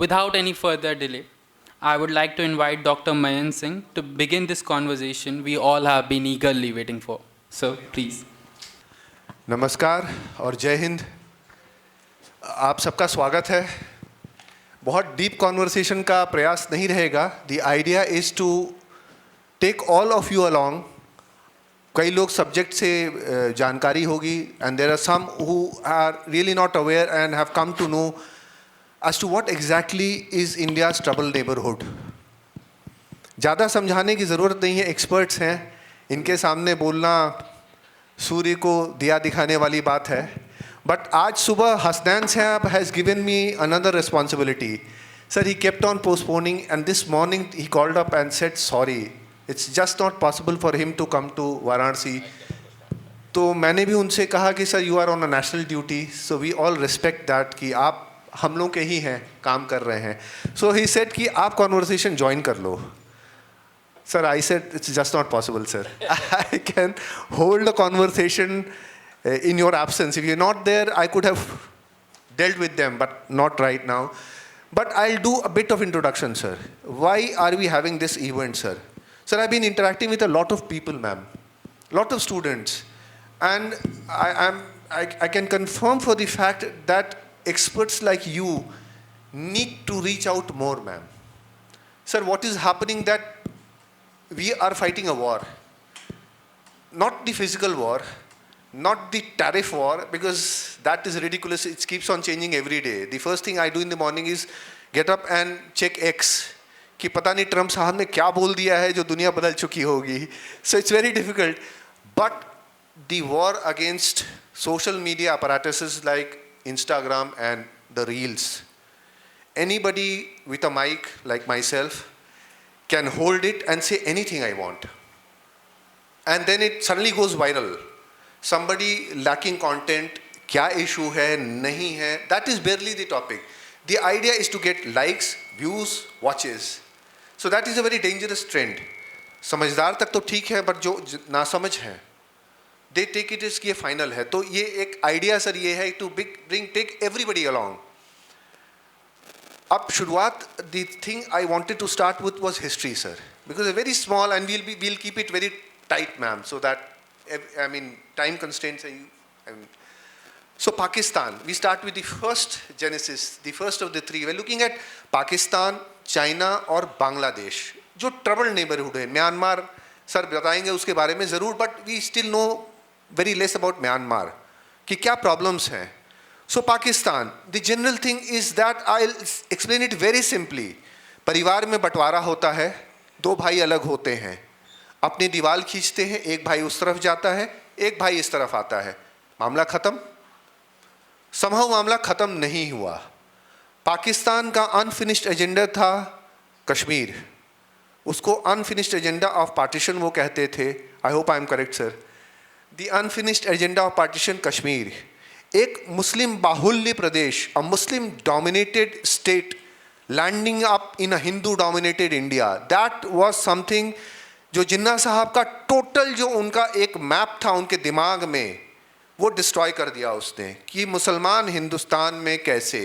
without any further delay, I would like to invite Dr. Mayan Singh to begin this conversation we all have been eagerly waiting for. So, please. नमस्कार और जय हिंद। आप सबका स्वागत है। बहुत deep conversation का प्रयास नहीं रहेगा। The idea is to take all of you along. कई लोग सब्जेक्ट से जानकारी होगी and there are some who are really not aware and have come to know as to what exactly is India's trouble neighbourhood. ज़्यादा समझाने की ज़रूरत नहीं है, एक्सपर्ट्स हैं, इनके सामने बोलना सूर्य को दिया दिखाने वाली बात है। बट आज सुबह हसनैन साहब has given me another responsibility. Sir, he kept on postponing and this morning he called up and said sorry, it's just not possible for him to come to Varanasi. तो मैंने भी उनसे कहा कि sir you are on a national duty, so we all respect that कि आप हम लोग के ही हैं, काम कर रहे हैं। सो ही सेड कि आप कॉन्वर्सेशन ज्वाइन कर लो। Sir, I said, it's just not possible, sir. I can hold a conversation in your absence. If you're not there, I could have dealt with them, but not right now. But I'll do a bit of introduction, sir. Why are we having this event, sir? Sir, I've been interacting with a lot of people, ma'am, lot of students. And I can confirm for the fact that experts like you need to reach out more, ma'am. Sir, what is happening that we are fighting a war, not the physical war, not the tariff war, because that is ridiculous. It keeps on changing every day. The first thing I do in the morning is get up and check X कि पता नहीं Trump साहब ने क्या बोल दिया है जो दुनिया बदल चुकी होगी. So it's very difficult. But the war against social media apparatuses like Instagram and the reels, anybody with a mic like myself can hold it and say anything I want. And then it suddenly goes viral. Somebody lacking content, kya issue hai, nahi hai, that is barely the topic. The idea is to get likes, views, watches. So that is a very dangerous trend. समझदार तक तो ठीक है, but जो नासमझ हैं, they take it as कि ये final है. तो ये एक idea सर ये है to take everybody along. अब शुरुआत, the thing I wanted to start with was history, sir, because it's very small and we'll keep it very tight, ma'am, so that I mean time constraints. So Pakistan, we start with the first genesis, the first of the three. We're looking at Pakistan, China और बांग्लादेश जो troubled neighborhood है. Myanmar sir बताएंगे उसके बारे में ज़रूर, but we still know very less about Myanmar कि क्या problems हैं. So Pakistan, the general thing is that I'll explain it very simply. परिवार में बंटवारा होता है, दो भाई अलग होते हैं, अपनी दीवार खींचते हैं, एक भाई उस तरफ जाता है, एक भाई इस तरफ आता है, मामला ख़त्म. somehow मामला ख़त्म नहीं हुआ. पाकिस्तान का अनफिनिश्ड एजेंडा था कश्मीर, उसको अनफिनिश्ड एजेंडा ऑफ पार्टीशन वो कहते थे. I hope I am correct sir. The unfinished agenda of partition Kashmir, एक मुस्लिम बाहुल्य प्रदेश, a Muslim dominated state landing up in a Hindu dominated India, that was something जो जिन्ना साहब का टोटल जो उनका एक मैप था उनके दिमाग में, वो डिस्ट्रॉय कर दिया उसने कि मुसलमान हिंदुस्तान में कैसे,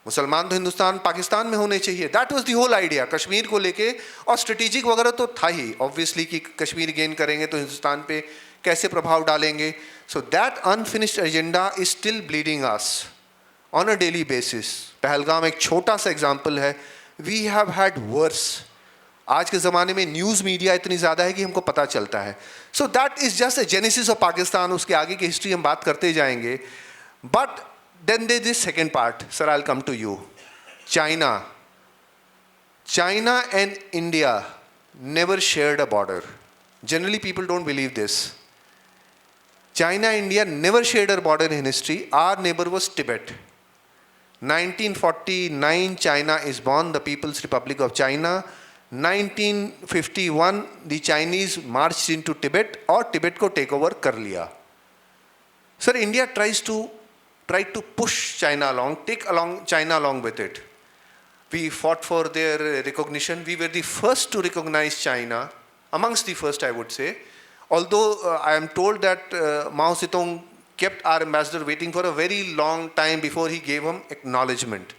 मुसलमान तो हिंदुस्तान पाकिस्तान में होने चाहिए. That was the whole idea Kashmir को लेके. और स्ट्रेटेजिक वगैरह तो था ही ऑब्वियसली कि कश्मीर गेन करेंगे तो हिंदुस्तान पे कैसे प्रभाव डालेंगे. So that unfinished agenda is still bleeding us on a daily basis. Pahalgam एक छोटा सा एग्जाम्पल है. We have had worse. आज के ज़माने में न्यूज़ मीडिया इतनी ज़्यादा है कि हमको पता चलता है. So that is just a genesis of Pakistan. उसके आगे की हिस्ट्री हम बात करते जाएंगे. But then there is second part. Sir I will come to you. China and India never shared a border. Generally people don't believe this. China and India never shared a border in history. Our neighbor was Tibet. 1949 China is born, the People's Republic of China. 1951 the Chinese marched into Tibet और Tibet को take over कर लिया. Sir, India tried to push China along, take along China along with it. We fought for their recognition. We were the first to recognize China, amongst the first I would say. Although I am told that Mao Zedong kept our ambassador waiting for a very long time before he gave him acknowledgement.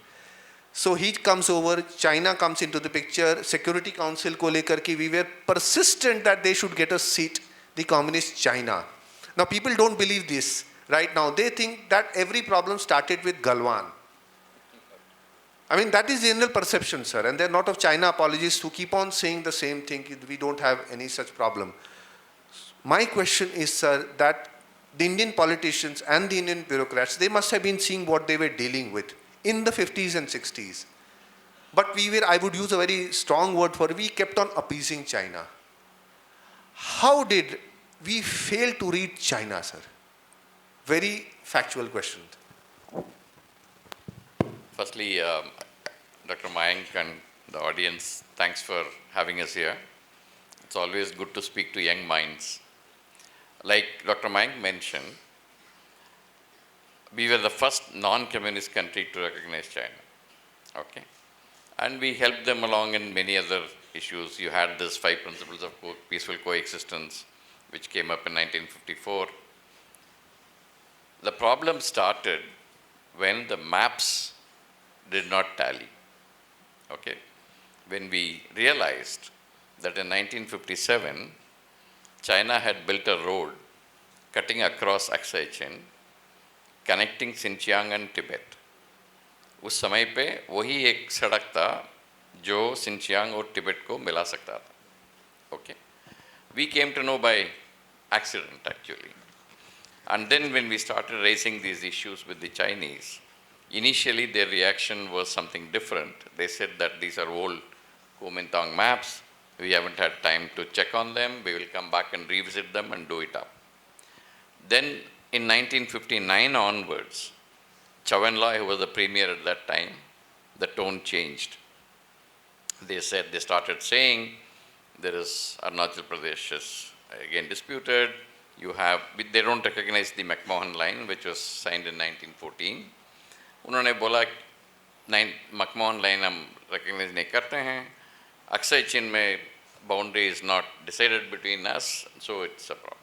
So he comes over, China comes into the picture, Security Council को लेकर के we were persistent that they should get a seat, the communist China. Now people don't believe this right now. They think that every problem started with Galwan. I mean, that is the general perception, sir. And there are a lot of China apologists who keep on saying the same thing, we don't have any such problem. My question is, sir, that the Indian politicians and the Indian bureaucrats, they must have been seeing what they were dealing with in the 50s and 60s. But we were, I would use a very strong word for it, we kept on appeasing China. How did we fail to read China, sir? Very factual question. Firstly, Dr. Mayank and the audience, thanks for having us here. It's always good to speak to young minds. Like Dr. Mayank mentioned, we were the first non-communist country to recognize China. Okay? And we helped them along in many other issues. You had this 5 principles of peaceful coexistence, which came up in 1954. The problem started when the maps did not tally. Okay? When we realized that in 1957, China had built a road cutting across Aksai Chin, connecting Xinjiang and Tibet. उस समय पे वही एक सड़क था जो सिंचियांग और तिब्बत को मिला सकता था. Okay? We came to know by accident actually. And then when we started raising these issues with the Chinese, initially their reaction was something different. They said that these are old Kuomintang maps. We haven't had time to check on them. We will come back and revisit them and do it up. Then in 1959 onwards, Chou En-lai, who was the premier at that time, the tone changed. They started saying, there is Arunachal Pradesh is again disputed. They don't recognize the McMahon line, which was signed in 1914. उन्होंने बोला McMahon line हम recognize नहीं करते हैं. Aksai Chin में boundary is not decided between us, so it's a problem.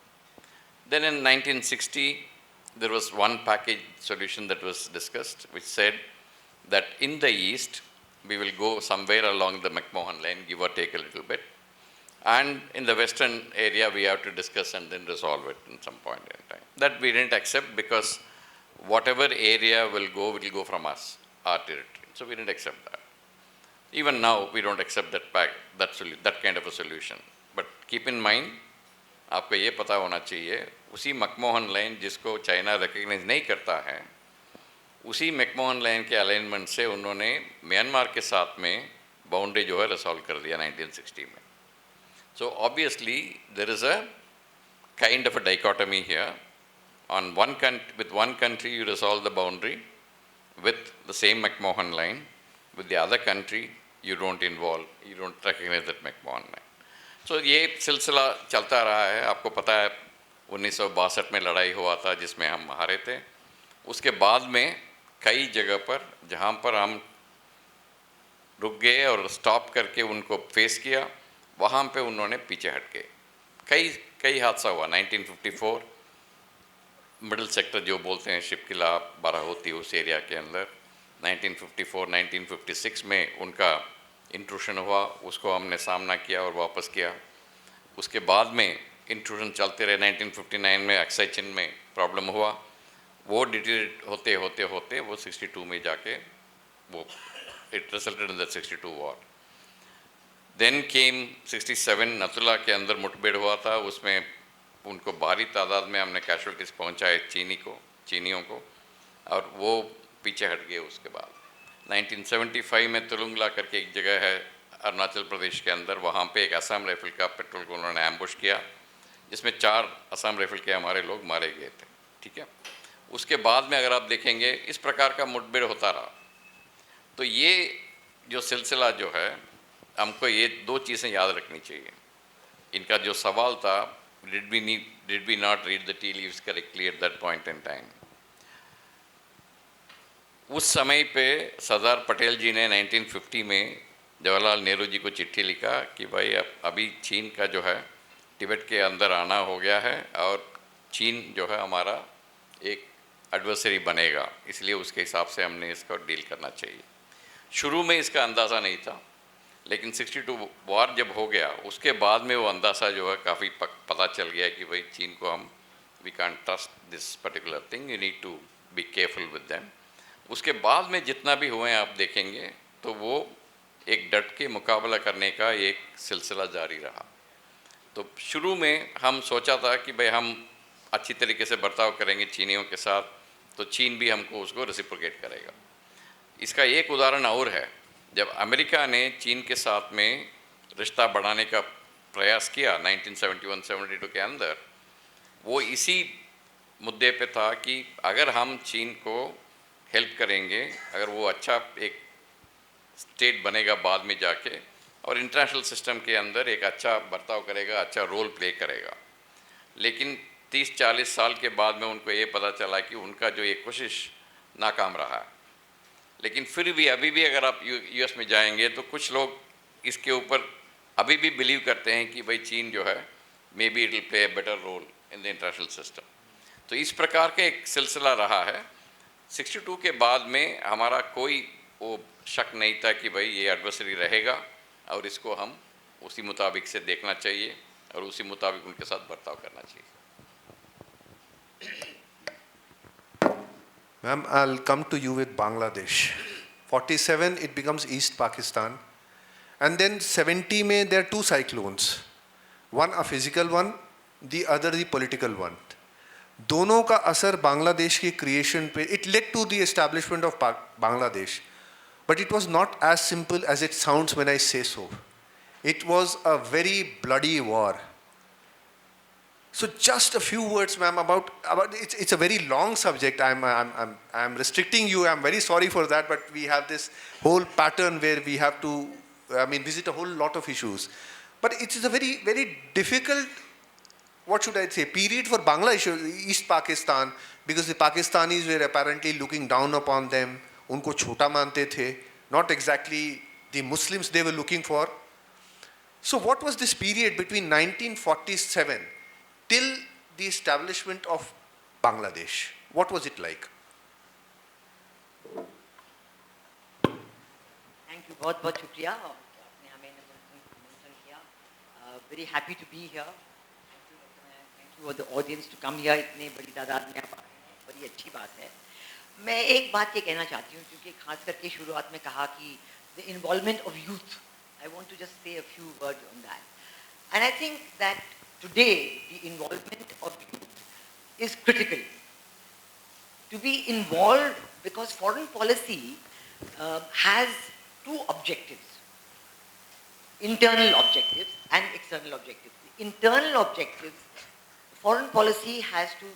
Then in 1960, there was one package solution that was discussed, which said that in the east, we will go somewhere along the McMahon line, give or take a little bit. And in the western area, we have to discuss and then resolve it in some point in time. That we didn't accept because whatever area will go from us, our territory. So we didn't accept that. Even now, we don't accept that kind of a solution. But keep in mind, आपको ये पता होना चाहिए, उसी McMahon line जिसको China recognise नहीं करता है, उसी मैकमोहन लाइन के अलाइनमेंट से उन्होंने म्यांमार के साथ में बाउंड्री जो है रिसॉल्व कर दिया 1960 में. So obviously there is a kind of a dichotomy here. With one country you resolve the boundary with the same McMahon line. With the other country you don't recognize that McMahon line. So ये सिलसिला चलता रहा है. आपको पता है 1962 में लड़ाई हुआ था जिसमें हम हारे थे. उसके बाद में कई जगह पर जहाँ पर हम रुक गए और स्टॉप करके उनको फेस किया, वहाँ पे उन्होंने पीछे हट गए. कई हादसा हुआ. 1954 मिडिल सेक्टर जो बोलते हैं शिपकिला बाराहोती उस एरिया के अंदर 1954 1956 में उनका इंट्रूशन हुआ, उसको हमने सामना किया और वापस किया. उसके बाद में इंट्रूशन चलते रहे. 1959 में अक्साई चिन में प्रॉब्लम हुआ, वो डिटेरेट होते होते होते वो 62 में जाके वो it resulted in the 62 war. Then came 67 Nathula के अंदर मुठभेड़ हुआ था. उसमें उनको भारी तादाद में हमने कैजुअल्टीज पहुंचाए चीनियों को और वो पीछे हट गए. उसके बाद 1975 में तुलुंगला करके एक जगह है अरुणाचल प्रदेश के अंदर, वहाँ पे एक असम राइफल का पेट्रोल को उन्होंने एम्बुश किया जिसमें 4 असम राइफल के हमारे लोग मारे गए थे. ठीक है. उसके बाद में अगर आप देखेंगे इस प्रकार का मुठभेड़ होता रहा. तो ये जो सिलसिला जो है हमको ये 2 चीज़ें याद रखनी चाहिए. इनका जो सवाल था, did we not read the tea leaves correctly at that point in time? उस समय पे सरदार पटेल जी ने 1950 में जवाहरलाल नेहरू जी को चिट्ठी लिखा कि भाई अभी चीन का जो है तिब्बत के अंदर आना हो गया है और चीन जो है हमारा एक एडवर्सरी बनेगा, इसलिए उसके हिसाब से हमने इसको डील करना चाहिए. शुरू में इसका अंदाज़ा नहीं था, लेकिन 62 वार जब हो गया उसके बाद में वो अंदाज़ा जो है काफ़ी पता चल गया कि भाई चीन को हम we can't trust this particular thing, you need to be careful with them. उसके बाद में जितना भी हुए आप देखेंगे तो वो एक डट के मुकाबला करने का एक सिलसिला जारी रहा। तो शुरू में हम सोचा था कि भाई हम अच्छी तरीके से बर्ताव करेंगे चीनियों के साथ, तो चीन भी हमको उसको रेसिप्रोकेट करेगा। इसका एक उदाहरण और है, जब अमेरिका ने चीन के साथ में रिश्ता बढ़ाने का प्रयास किया 1971-72 के अंदर, वो इसी मुद्दे पे था कि अगर हम चीन को हेल्प करेंगे, अगर वो अच्छा एक स्टेट बनेगा बाद में जाके और इंटरनेशनल सिस्टम के अंदर एक अच्छा बर्ताव करेगा, अच्छा रोल प्ले करेगा। लेकिन 30-40 साल के बाद में उनको ये पता चला कि उनका जो ये कोशिश नाकाम रहा है। लेकिन फिर भी अभी भी अगर आप यूएस में जाएंगे तो कुछ लोग इसके ऊपर अभी भी बिलीव करते हैं कि भाई चीन जो है maybe it will play a better role in the international system. तो इस प्रकार का एक सिलसिला रहा है। 62 के बाद में हमारा कोई वो शक नहीं था कि भाई ये एडवर्सरी रहेगा और इसको हम उसी मुताबिक से देखना चाहिए और उसी मुताबिक उनके साथ बर्ताव करना चाहिए। Ma'am, I'll come to you with Bangladesh. 47, it becomes East Pakistan. And then 70 में there are two cyclones. One a physical one, the other the political one. दोनों का असर बांग्लादेश के क्रिएशन पे, it led to the establishment of Bangladesh. But it was not as simple as it sounds when I say so. It was a very bloody war. So just a few words, ma'am, about it's a very long subject. I'm restricting you. I'm very sorry for that, but we have this whole pattern where we have to, visit a whole lot of issues. But it is a very, very difficult, what should I say, period for Bangladesh, East Pakistan, because the Pakistanis were apparently looking down upon them. उनको छोटा मानते थे, not exactly the Muslims they were looking for. So what was this period between 1947 till the establishment of Bangladesh? What was it like? Thank you, बहुत बहुत शुक्रिया आपने हमें निमंत्रण किया. Very happy to be here. Thank you for the audience to come here. इतने बड़ी तादाद में आप आए हैं, बड़ी अच्छी बात है. मैं एक बात ये कहना चाहती हूँ, क्योंकि खास करके शुरुआत में कहा कि the involvement of youth. I want to just say a few words on that. And I think that today the involvement of youth is critical. To be involved, because foreign policy has two objectives: internal objectives and external objectives. The internal objectives, foreign policy has to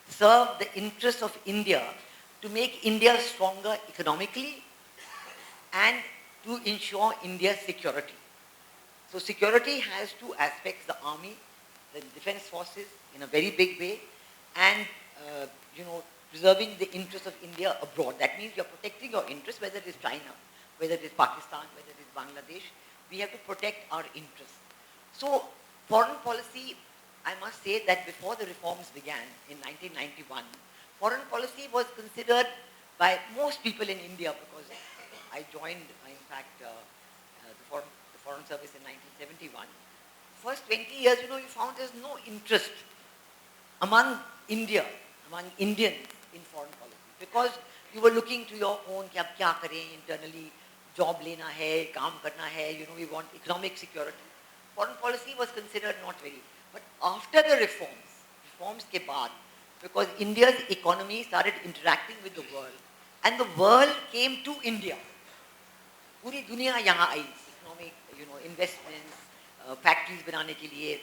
serve the interests of India, to make India stronger economically and to ensure India's security. So security has two aspects: the army, the defense forces in a very big way, and preserving the interests of India abroad. That means you're protecting your interests, whether it is China, whether it is Pakistan, whether it is Bangladesh. We have to protect our interests. So foreign policy, I must say that before the reforms began in 1991, foreign policy was considered by most people in India, because I joined, in fact, the Foreign Service in 1971. First 20 years, you found there's no interest among Indians in foreign policy, because you were looking to your own, कि अब क्या करें internally, job लेना है, काम करना है, we want economic security. Foreign policy was considered not very. But after the reforms के बाद, because India's economy started interacting with the world, and the world came to India. पूरी दुनिया यहाँ आई, economic, investments, factories बनाने के लिए.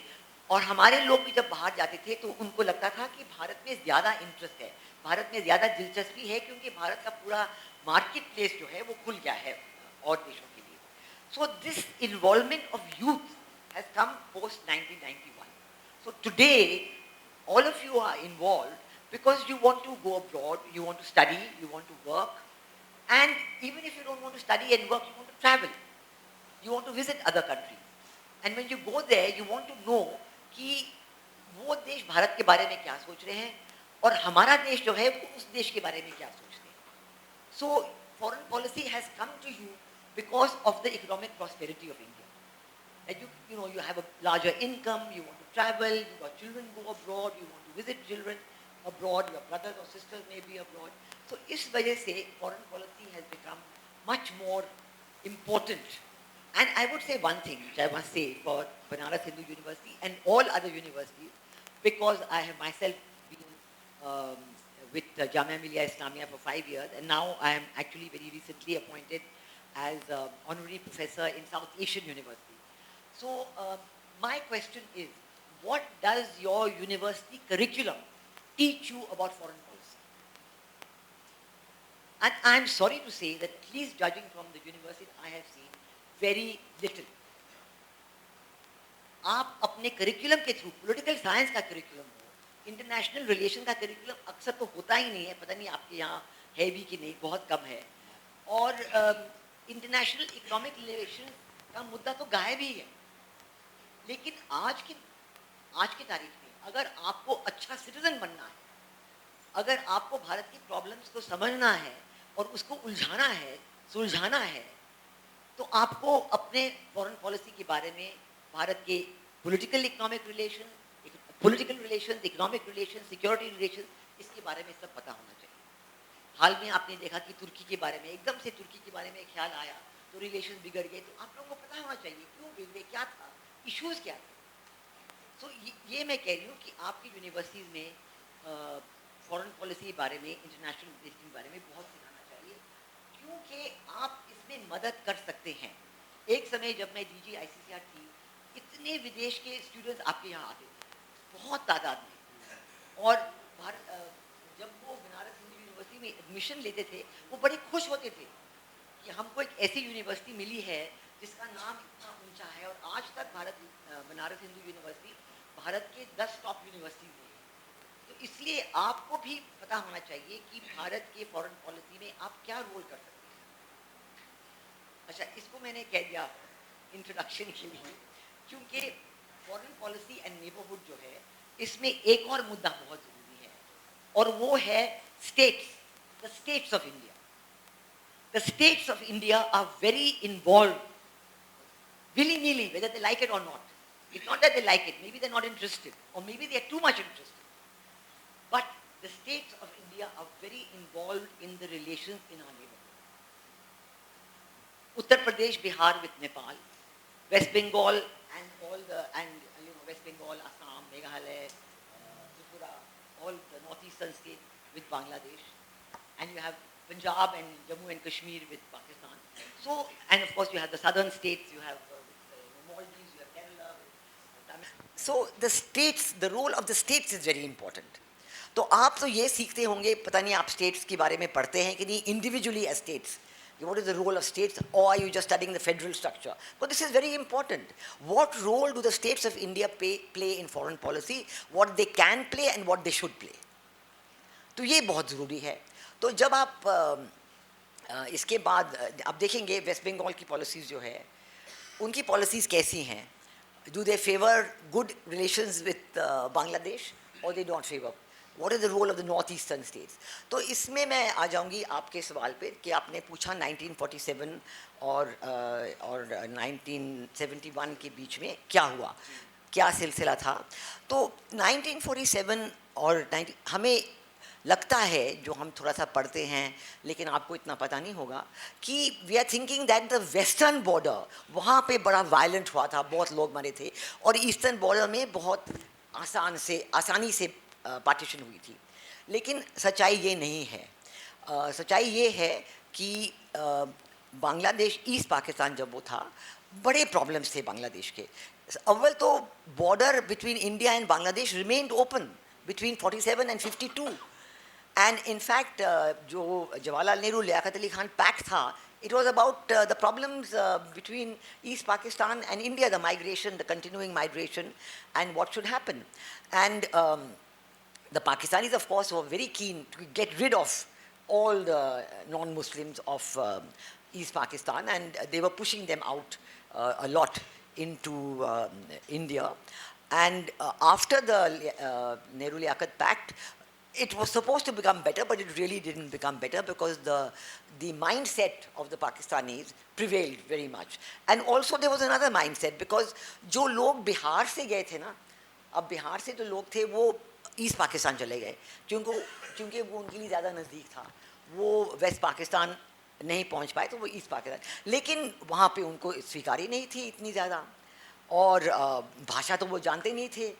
और हमारे लोग भी जब बाहर जाते थे तो उनको लगता था कि भारत में ज़्यादा इंटरेस्ट है, भारत में ज़्यादा दिलचस्पी है, क्योंकि भारत का पूरा मार्केट प्लेस जो है वो खुल गया है और देशों के लिए. So this involvement of youth has come post 1991. So today, all of you are involved because you want to go abroad, you want to study, you want to work, and even if you don't want to study and work, you want to travel, you want to visit other countries. And when you go there, you want to know कि वो देश भारत के बारे में क्या सोच रहे हैं और हमारा देश जो है वो उस देश के बारे में क्या सोचते हैं. So foreign policy has come to you because of the economic prosperity of India. That you know, you have a larger income, you want to travel, your children go abroad, you want to visit children abroad, your brothers or sisters may be abroad. So इस वजह से foreign policy has become much more important. And I would say one thing, which I must say for Banaras Hindu University and all other universities, because I have myself been with Jamia Millia Islamia for 5 years, and now I am actually very recently appointed as honorary professor in South Asian University. So my question is, what does your university curriculum teach you about foreign policy? And I'm sorry to say that at least judging from the university I have seen, very little. आप अपने curriculum के through, political science का curriculum हो, international relation का curriculum अक्सर तो होता ही नहीं है, पता नहीं आपके यहाँ है भी कि नहीं, बहुत कम है. और इंटरनेशनल इकोनॉमिक रिलेशन का मुद्दा तो गायब ही है. लेकिन आज की तारीख में अगर आपको अच्छा सिटीजन बनना है, अगर आपको भारत की प्रॉब्लम्स को समझना है और उसको उलझाना है, सुलझाना है, तो आपको अपने फॉरेन पॉलिसी के बारे में भारत के political economic relation, economic relation, security relation, इसके बारे में सब पता होना चाहिए. हाल में आपने देखा कि तुर्की के बारे में, एकदम से तुर्की के बारे में ख्याल आया तो रिलेशन बिगड़ गए, तो आप लोगों को पता होना चाहिए क्यों बिगड़े, क्या था, इश्यूज क्या थे. तो ये मैं कह रही हूँ कि आपकी यूनिवर्सिटीज़ में फॉरेन पॉलिसी के बारे में, इंटरनेशनल रिलेशन के बारे में बहुत सिखाना चाहिए, क्योंकि आप इसमें मदद कर सकते हैं. एक समय जब मैं DG ICCR थी, इतने विदेश के स्टूडेंट्स आपके यहाँ आते थे, बहुत तादाद में. और जब वो बनारस हिंदू यूनिवर्सिटी में एडमिशन लेते थे, वो बड़े खुश होते थे कि हमको एक ऐसी यूनिवर्सिटी मिली है जिसका नाम इतना ऊंचा है. और आज तक बनारस हिंदू यूनिवर्सिटी भारत के 10 टॉप यूनिवर्सिटीज में है. तो इसलिए आपको भी पता होना चाहिए कि भारत के फॉरेन पॉलिसी में आप क्या रोल कर सकते हैं. अच्छा, इसको मैंने कह दिया इंट्रोडक्शन के लिए, क्योंकि फॉरेन पॉलिसी एंड नेबरहुड जो है, इसमें एक और मुद्दा बहुत ज़रूरी है, और वो है states, the states of India. The states of India are very involve willy-nilly, whether they like it or not. It's not that they like it, maybe they're not interested, or maybe they're too much interested. But the states of India are very involved in the relations in our neighborhood. Uttar Pradesh, Bihar with Nepal, West Bengal and West Bengal, Assam, Meghalaya, Tripura, all the northeastern states with Bangladesh, and you have Punjab and Jammu and Kashmir with Pakistan. So, and of course you have the southern states, you have Maldives, you have Kerala. So the states, the role of the states is very important. तो आप तो ये सीखते होंगे, पता नहीं आप states के बारे में पढ़ते हैं कि नहीं, individually as states. What is the role of states, or are you just studying the federal structure? But this is very important. What role do the states of India play in foreign policy? What they can play and what they should play? तो ये बहुत ज़रूरी है. तो जब आप इसके बाद आप देखेंगे वेस्ट बंगाल की पॉलिसीज़ जो है, उनकी पॉलिसीज़ कैसी हैं. Do they favour good relations with Bangladesh और they don't favour? What is the role of the north eastern states? तो इसमें मैं आ जाऊंगी आपके सवाल पे कि आपने पूछा 1947 और 1971 के बीच में क्या हुआ, क्या सिलसिला था. तो 1947 और हमें लगता है, जो हम थोड़ा सा पढ़ते हैं लेकिन आपको इतना पता नहीं होगा, कि we are thinking that the western border वहाँ पे बड़ा वायलेंट हुआ था, बहुत लोग मरे थे, और ईस्टर्न बॉर्डर में बहुत आसानी से पार्टीशन हुई थी. लेकिन सच्चाई ये नहीं है. सच्चाई ये है कि बांग्लादेश, ईस्ट पाकिस्तान जब वो था, बड़े प्रॉब्लम्स थे बांग्लादेश के. अव्वल तो border between India and Bangladesh remained open between 47 and 52. And in fact, जो जवाहरलाल नेहरू लियाकत अली खान पैक्ट था, it was about the problems between East Pakistan and India, the migration, the continuing migration, and what should happen. And the Pakistanis, of course, were very keen to get rid of all the non-Muslims of East Pakistan, and they were pushing them out a lot into India. And after the Nehru-Liaquat Pact, it was supposed to become better, but it really didn't become better because the mindset of the Pakistanis prevailed very much. And also there was another mindset because जो लोग बिहार से गए थे ना, अब बिहार से जो लोग थे वो ईस्ट पाकिस्तान चले गए क्योंकि वो उनके लिए ज़्यादा नज़दीक था. वो वेस्ट पाकिस्तान नहीं पहुंच पाए तो वो ईस्ट पाकिस्तान, लेकिन वहाँ पे उनको स्वीकारी नहीं थी इतनी ज़्यादा, और भाषा तो वो जानते नहीं थे.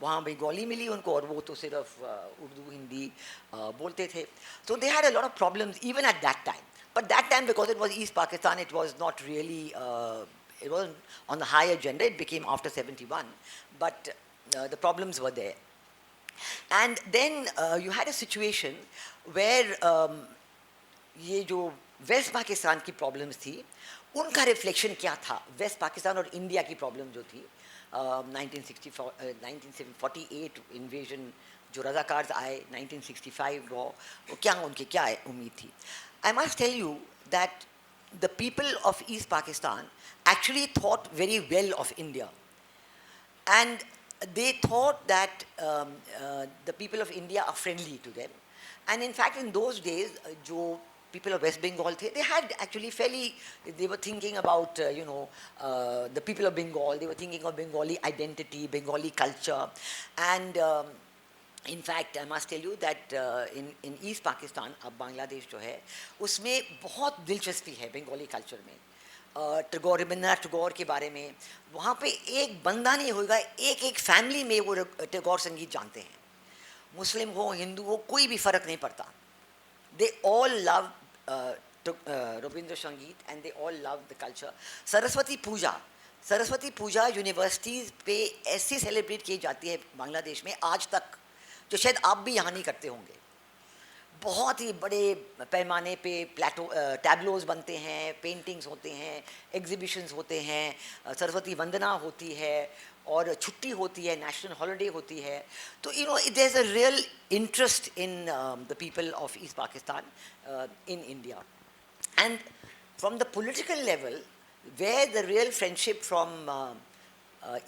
वहाँ बंगाली मिली उनको और वो तो सिर्फ उर्दू हिंदी बोलते थे. So they had a lot of problems even at that time. But that time, because it was East Pakistan, it was not really, it wasn't on the high agenda. It became after 71. But the problems were there. And then you had a situation where ये जो waste Pakistan की problems थी उनका reflection क्या था waste Pakistan और India की problem जो थी. 1948 इन्वेजन, जो रजाकार्स आए, 1965 वॉर, क्या उनकी क्या उम्मीद थी. I must tell you that the people of east Pakistan actually thought very well of India, and they thought that the people of India are friendly to them. And in fact, in those days, जो people of West Bengal थे, they had actually fairly, they were thinking about, the people of Bengal, they were thinking of Bengali identity, Bengali culture. And in fact, I must tell you that in East Pakistan, अब बांग्लादेश जो है, उसमें बहुत दिलचस्पी है Bengali culture में. टैगोर, रविंद्रनाथ टैगोर के बारे में वहाँ पे एक बंदा नहीं होगा, एक एक फैमिली में वो टैगोर संगीत जानते हैं. मुस्लिम हो, हिंदू हो, कोई भी फ़र्क नहीं पड़ता. They all love Rabindra Sangeet and they all love the culture. Saraswati Puja universities पे ऐसी सेलिब्रेट की जाती है बांग्लादेश में आज तक, जो शायद आप भी यहाँ नहीं करते होंगे. बहुत ही बड़े पैमाने पे टैबलोज बनते हैं, पेंटिंग्स होते हैं, एग्जीबिशंस होते हैं, सरस्वती वंदना होती है और छुट्टी होती है, नेशनल हॉलिडे होती है. तो there is a real interest in the people of east Pakistan in India. And from the political level, where the real friendship from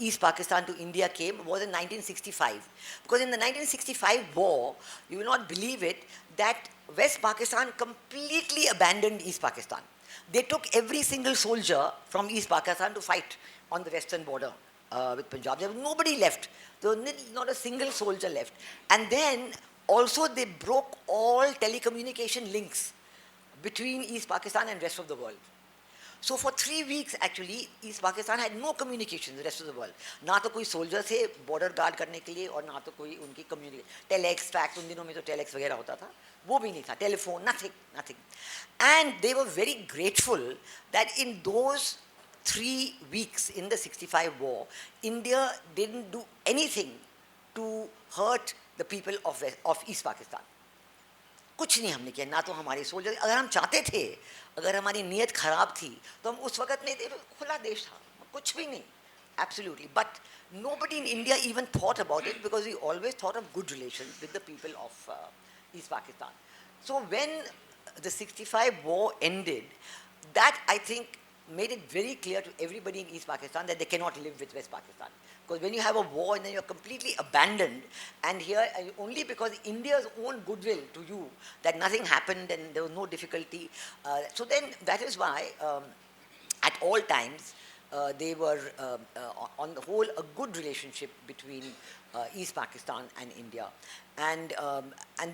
East Pakistan to India came was in 1965. Because in the 1965 war, you will not believe it, that West Pakistan completely abandoned East Pakistan. They took every single soldier from East Pakistan to fight on the western border with Punjab. There was nobody left. There was not a single soldier left. And then also they broke all telecommunication links between East Pakistan and rest of the world. So for 3 weeks actually, East Pakistan had no communication with the rest of the world. ना तो कोई soldier थे border guard करने के लिए और ना तो कोई उनकी communication. Telex, fax, उन दिनों में तो telex वगैरह होता था, वो भी नहीं था. Telephone, nothing. And they were very grateful that in those 3 weeks in the 65 war, India didn't do anything to hurt the people of East Pakistan. कुछ नहीं हमने किया, ना तो हमारे सोल्जर, अगर हम चाहते थे, अगर हमारी नीयत खराब थी तो हम उस वक्त में खुला देश था, कुछ भी नहीं, absolutely. But nobody in India even thought about it because we always thought of good relations with the people of East Pakistan. So when the 65 war ended, that I think made it very clear to everybody in East Pakistan that they cannot live with West Pakistan. Because when you have a war and then you're completely abandoned, and here only because India's own goodwill to you that nothing happened and there was no difficulty. So then that is why at all times they were on the whole a good relationship between East Pakistan and India. And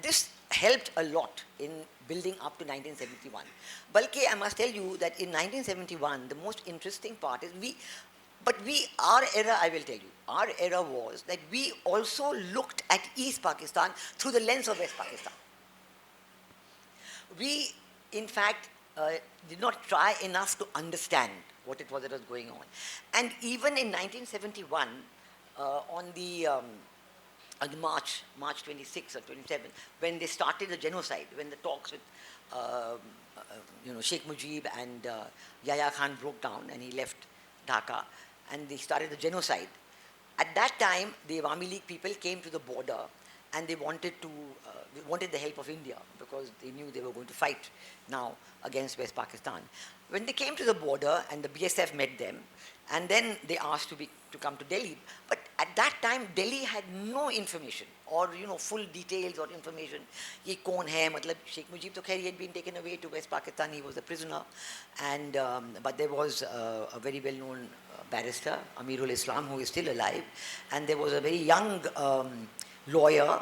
this helped a lot in building up to 1971. Balki, I must tell you that in 1971, the most interesting part is our era, I will tell you, our era was that we also looked at East Pakistan through the lens of West Pakistan. We, in fact, did not try enough to understand what it was that was going on. And even in 1971, on the March 26 or 27, when they started the genocide, when the talks with Sheikh Mujib and Yahya Khan broke down and he left Dhaka and they started the genocide. At that time, the Awami League people came to the border and they wanted the help of India because they knew they were going to fight now against West Pakistan. When they came to the border and the BSF met them, and then they asked to come to Delhi, but at that time, Delhi had no information or full details or information. ये कौन है? मतलब Sheikh Mujib तो खैर he had been taken away to West Pakistan. He was a prisoner, and but there was a very well-known barrister, Amirul Islam, who is still alive, and there was a very young lawyer,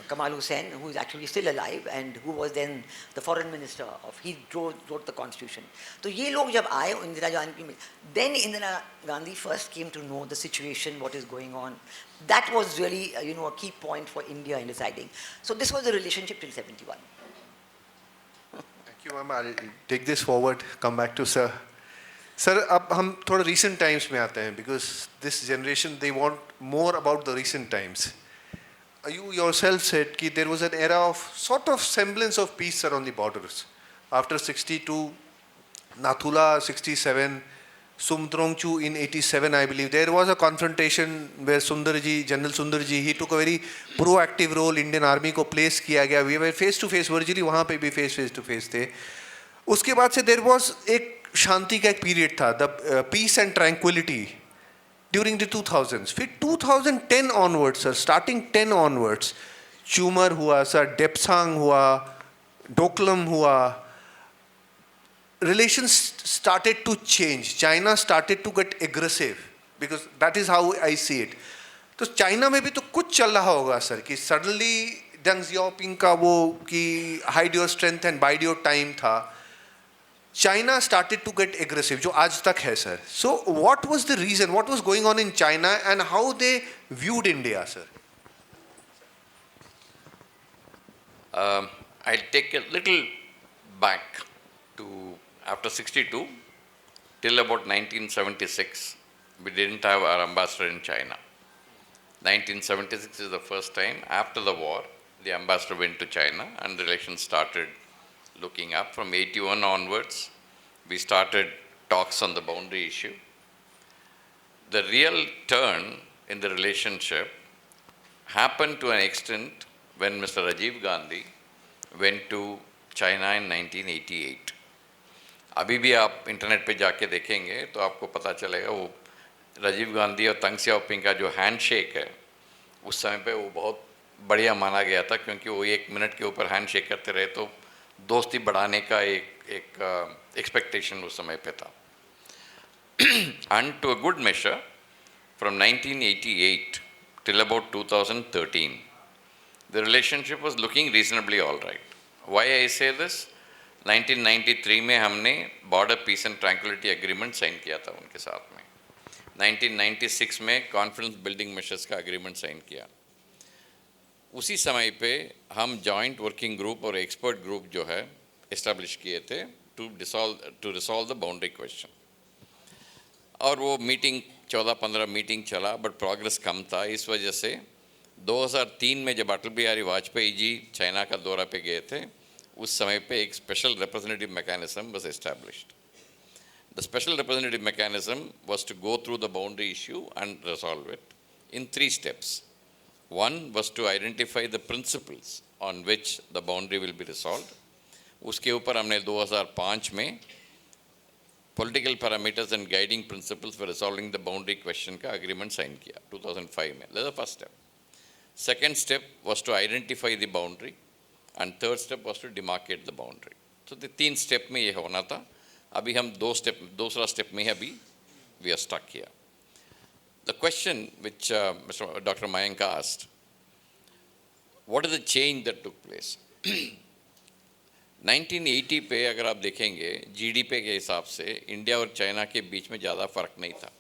Kamal Hussain, who is actually still alive and who was then the foreign minister of, he wrote the constitution. So ये लोग जब आए Indira Gandhi, then Indira Gandhi first came to know the situation, what is going on. That was really a key point for India in deciding. So this was the relationship till 71. Thank you, ma'am. I'll take this forward, come back to sir. Sir, अब हम थोड़ा recent times में आते हैं, because this generation, they want more about the recent times. You yourself said that there was an era of sort of semblance of peace around the borders. After 62, Nathula 67, Sumtrongchu in 87, I believe, there was a confrontation where Sundarji, General Sundarji, he took a very proactive role, Indian Army को place किया गया. We were face to face, virtually वहाँ पे भी face to face थे. उसके बाद से there was एक शांति का एक period था, the peace and tranquility during the 2000s. फिर 2010 onwards, sir, starting 10 onwards, Chumar हुआ, sir, Depsang हुआ, Doklam हुआ, relations started to change. China started to get aggressive, because that is how I see it. तो China में भी तो कुछ चल रहा होगा सर, कि suddenly Deng Xiaoping का वो कि hide your strength and bide your time था. China started to get aggressive, जो आज तक है sir. So what was the reason? What was going on in China and how they viewed India, sir? I'll take a little back to after 62 till about 1976. We didn't have our ambassador in China. 1976 is the first time after the war the ambassador went to China and the relations started looking up. From 81 onwards, we started talks on the boundary issue. The real turn in the relationship happened to an extent when Mr. Rajiv Gandhi went to China in 1988. अभी भी आप internet पे जाके देखेंगे तो आपको पता चलेगा वो राजीव गांधी और तंग सियाओपिंग का जो हैंडशेक है उस समय पे वो बहुत बढ़िया माना गया था, क्योंकि वो 1 मिनट के ऊपर हैंडशेक करते रहे तो दोस्ती बढ़ाने का एक एक्सपेक्टेशन उस समय पे था. And to a good measure, from 1988 till about 2013, the relationship was looking reasonably all right. Why I say this? 1993 में हमने border peace and tranquillity agreement sign किया था उनके साथ में. 1996 में कॉन्फ्रेंस बिल्डिंग मेशर्स का एग्रीमेंट साइन किया. उसी समय पे हम जॉइंट वर्किंग ग्रुप और एक्सपर्ट ग्रुप जो है इस्टेब्लिश किए थे to resolve the boundary question. और वो मीटिंग 14-15 मीटिंग चला, बट प्रोग्रेस कम था. इस वजह से 2003 में जब अटल बिहारी वाजपेयी जी चाइना का दौरा पे गए थे, उस समय पे एक special representative mechanism was established. The special representative mechanism was to go through the boundary issue and resolve it in 3 steps. One was to identify the principles on which the boundary will be resolved. उसके ऊपर हमने 2005 में political parameters and guiding principles for resolving the boundary question का agreement sign किया 2005 में. That's the first step. Second step was to identify the boundary, and third step was to demarcate the boundary. So the 3 step में ये होना था. अभी हम दूसरा step में अभी we are stuck here. The question which Dr. Mayank asked, what is the change that took place? 1980 पे अगर आप देखेंगे जीडीपी के हिसाब से इंडिया और चाइना के बीच में ज़्यादा फ़र्क नहीं था,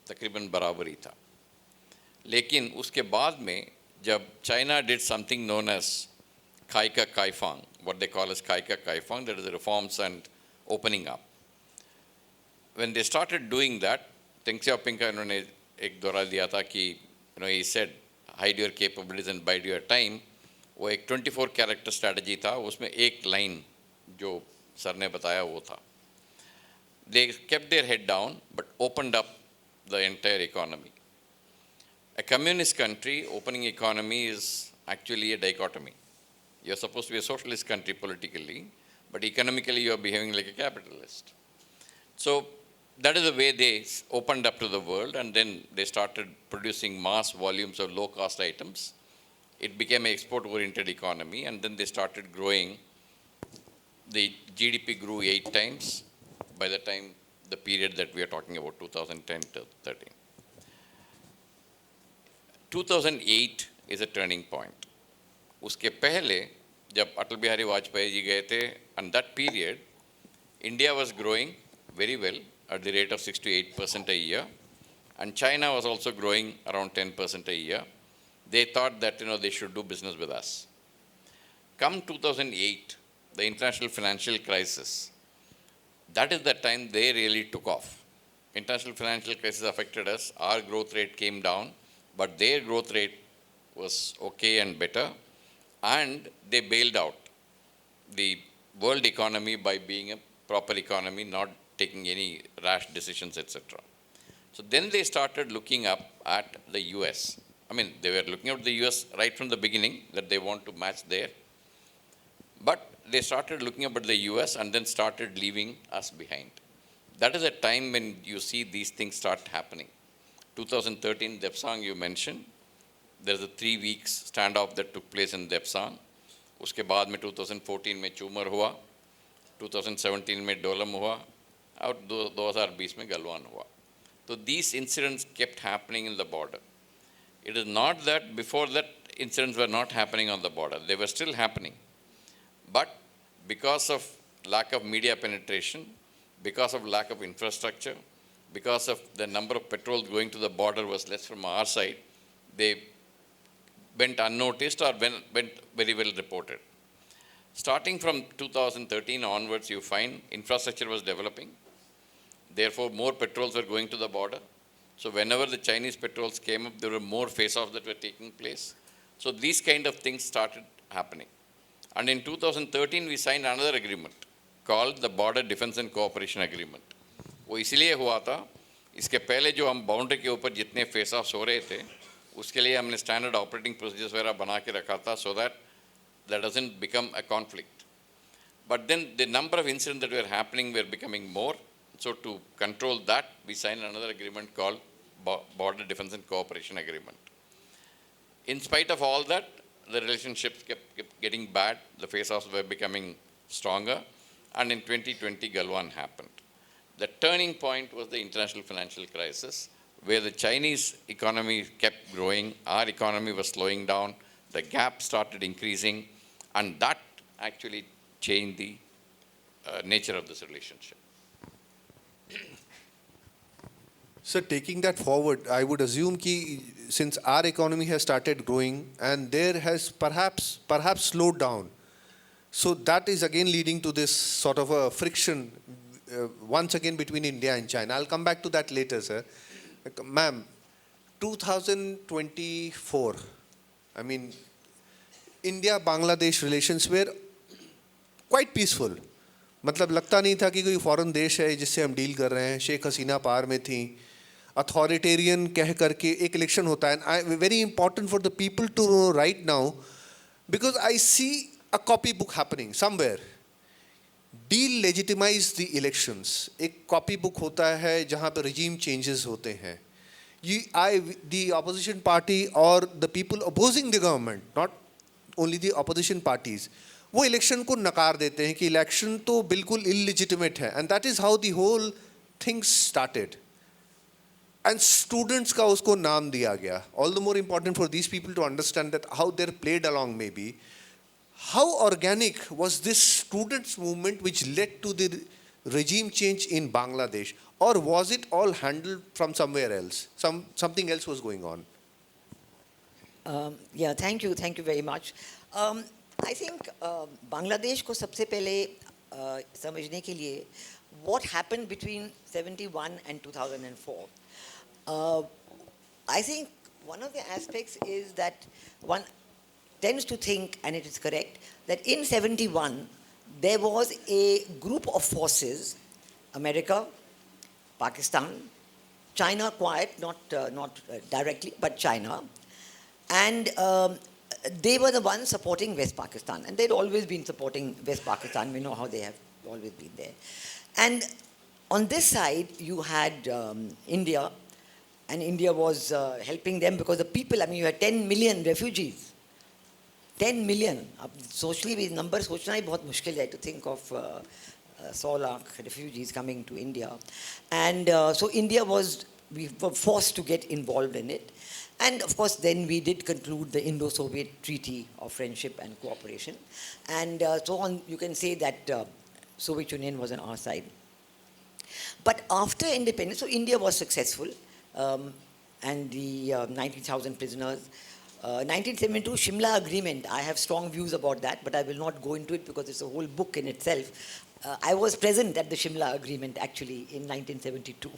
तकरीबन बराबर ही था. लेकिन उसके बाद में जब China did something known as Kaika Kaifang, what they call as Kaika Kaifang, that is reforms and opening up. When they started doing that, Deng Xiaoping का इन्होंने एक दौरा दिया था कि he said hide your capabilities and bide your time. वो एक 24 character strategy था, उसमें एक लाइन जो सर ने बताया वो था. They kept their head down but opened up the entire economy. A communist country opening economy is actually a dichotomy. You are supposed to be a socialist country politically, but economically you are behaving like a capitalist. So that is the way they opened up to the world, and then they started producing mass volumes of low-cost items. It became an export-oriented economy, and then they started growing. The GDP grew 8 times by the time the period that we are talking about, 2010 to 13. 2008 is a turning point. उसके पहले जब अटल बिहारी वाजपेयी जी गए थे, and that period, India was growing very well at the rate of 6 to 8% a year, and China was also growing around 10% a year. They thought that they should do business with us. Come 2008, the international financial crisis, that is the time they really took off. International financial crisis affected us. Our growth rate came down, but their growth rate was okay and better, and they bailed out the world economy by being a proper economy, not taking any rash decisions, etc. So then they started looking up at the US. I mean, they were looking at the US right from the beginning that they want to match there. But they started looking up at the US and then started leaving us behind. That is a time when you see these things start happening. 2013, Depsang you mentioned. There's a 3 weeks standoff that took place in Depsang. उसके बाद में 2014 में चूमर हुआ, 2017 में डोलम हुआ, और 2020 में गलवान हुआ. So these incidents kept happening in the border. It is not that before that incidents were not happening on the border. They were still happening. But because of lack of media penetration, because of lack of infrastructure, because of the number of patrols going to the border was less from our side, they went unnoticed or went very well reported. Starting from 2013 onwards, you find infrastructure was developing. Therefore, more patrols were going to the border. So whenever the Chinese patrols came up, there were more face-offs that were taking place. So these kind of things started happening. And in 2013, we signed another agreement called the Border Defense and Cooperation Agreement. वो इसलिए हुआ था, इसके पहले जो हम boundary के ऊपर जितने फेस-ऑफ्स हो रहे थे, उसके लिए हमने स्टैंडर्ड ऑपरेटिंग प्रोसीजर्स वगैरह बना के रखा था, so that doesn't become a conflict. But then the number of incidents that were happening were becoming more. So to control that, we signed another agreement called Border Defense and Cooperation Agreement. In spite of all that, the relationships kept getting bad, the face-offs were becoming stronger, and in 2020, Galwan happened. The turning point was the international financial crisis, where the Chinese economy kept growing, our economy was slowing down, the gap started increasing, and that actually changed the nature of this relationship. So taking that forward, I would assume that since our economy has started growing and there has perhaps slowed down, so that is again leading to this sort of a friction once again between India and China. I'll come back to that later, sir. Ma'am, 2024, I mean, India-Bangladesh relations were quite peaceful. मतलब लगता नहीं था कि कोई foreign देश है जिससे हम डील कर रहे हैं. शेख हसीना पार में थी, अथॉरिटेरियन कह करके एक इलेक्शन होता है. Very important for the people to know right now, because I see a copy book happening somewhere. Deal legitimise the elections. एक कॉपी बुक होता है जहाँ पर रिजीम चेंजेस होते हैं. the opposition party or the people opposing the government, not only the opposition parties, वो election को नकार देते हैं कि इलेक्शन तो बिल्कुल इलेजिटिमेट है. And that is how the whole things started. And students का उसको नाम दिया गया. All the more important for these people to understand that how there played along maybe. How organic was this students movement which led to the regime change in Bangladesh, or was it all handled from somewhere else? Something else was going on? Yeah, thank you very much. I think Bangladesh को सबसे पहले समझने के लिए what happened between 71 and 2004. I think one of the aspects is that one tends to think, and it is correct, that in 71 there was a group of forces, America, Pakistan, China quiet, not directly, but China, and they were the ones supporting West Pakistan, and they'd always been supporting West Pakistan. We know how they have always been there. And on this side, you had India, and India was helping them because the people, I mean, you had 10 million refugees. 10 million. अब socially भी number सोचना ही बहुत मुश्किल है to think of 100 lakh refugees coming to India. And so India we were forced to get involved in it. And of course, then we did conclude the Indo-Soviet Treaty of Friendship and Cooperation. And so on, you can say that Soviet Union was on our side. But after independence, so India was successful, and the 90,000 prisoners. 1972 Shimla Agreement, I have strong views about that, but I will not go into it because it's a whole book in itself. I was present at the Shimla Agreement actually in 1972.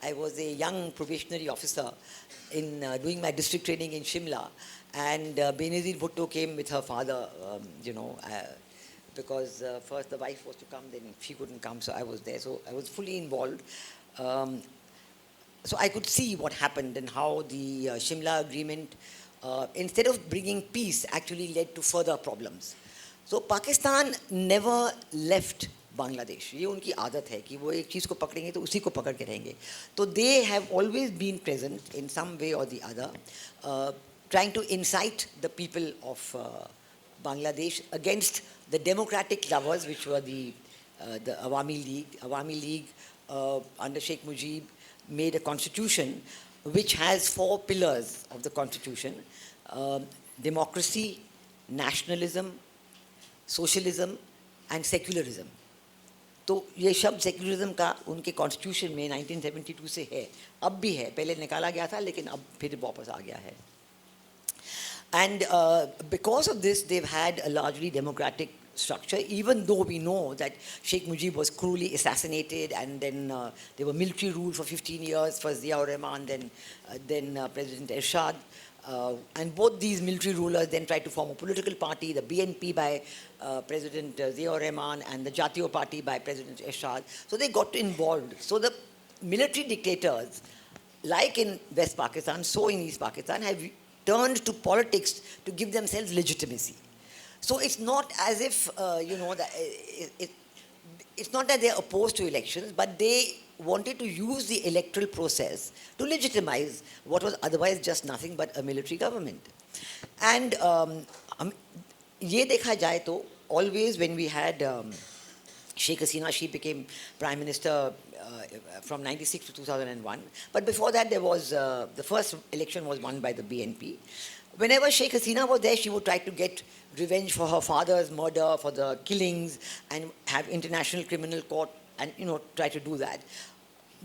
I was a young probationary officer in doing my district training in Shimla, and Benazir Bhutto came with her father, because first the wife was to come, then she couldn't come, so I was there. So I was fully involved. So I could see what happened and how the Shimla Agreement, instead of bringing peace, actually led to further problems. So Pakistan never left Bangladesh. ये उनकी आदत है कि वो एक चीज़ को पकड़ेंगे तो उसी को पकड़ के रहेंगे. So they have always been present in some way or the other, trying to incite the people of Bangladesh against the democratic lovers, which were the Awami League. Awami League under Sheikh Mujib made a constitution which has 4 pillars of the constitution: democracy, nationalism, socialism, and secularism. तो ये शब्द secularism का उनके constitution में 1972 से है, अब भी है, पहले निकाला गया था लेकिन अब फिर वापस आ गया है. And because of this, they've had a largely democratic structure, even though we know that Sheikh Mujib was cruelly assassinated, and then there were military rule for 15 years, first Ziaur-Rahman, then President Ershad. And both these military rulers then tried to form a political party, the BNP by President Ziaur-Rahman and the Jatiyo Party by President Ershad. So they got involved. So the military dictators, like in West Pakistan, so in East Pakistan, have turned to politics to give themselves legitimacy. So it's not as if, it's not that they're opposed to elections, but they wanted to use the electoral process to legitimize what was otherwise just nothing but a military government. And ye dekha jaye to, always when we had Sheikh Hasina, she became Prime Minister from 96 to 2001. But before that, there was, the first election was won by the BNP. Whenever Sheikh Hasina was there, she would try to get revenge for her father's murder, for the killings, and have International Criminal Court and, try to do that.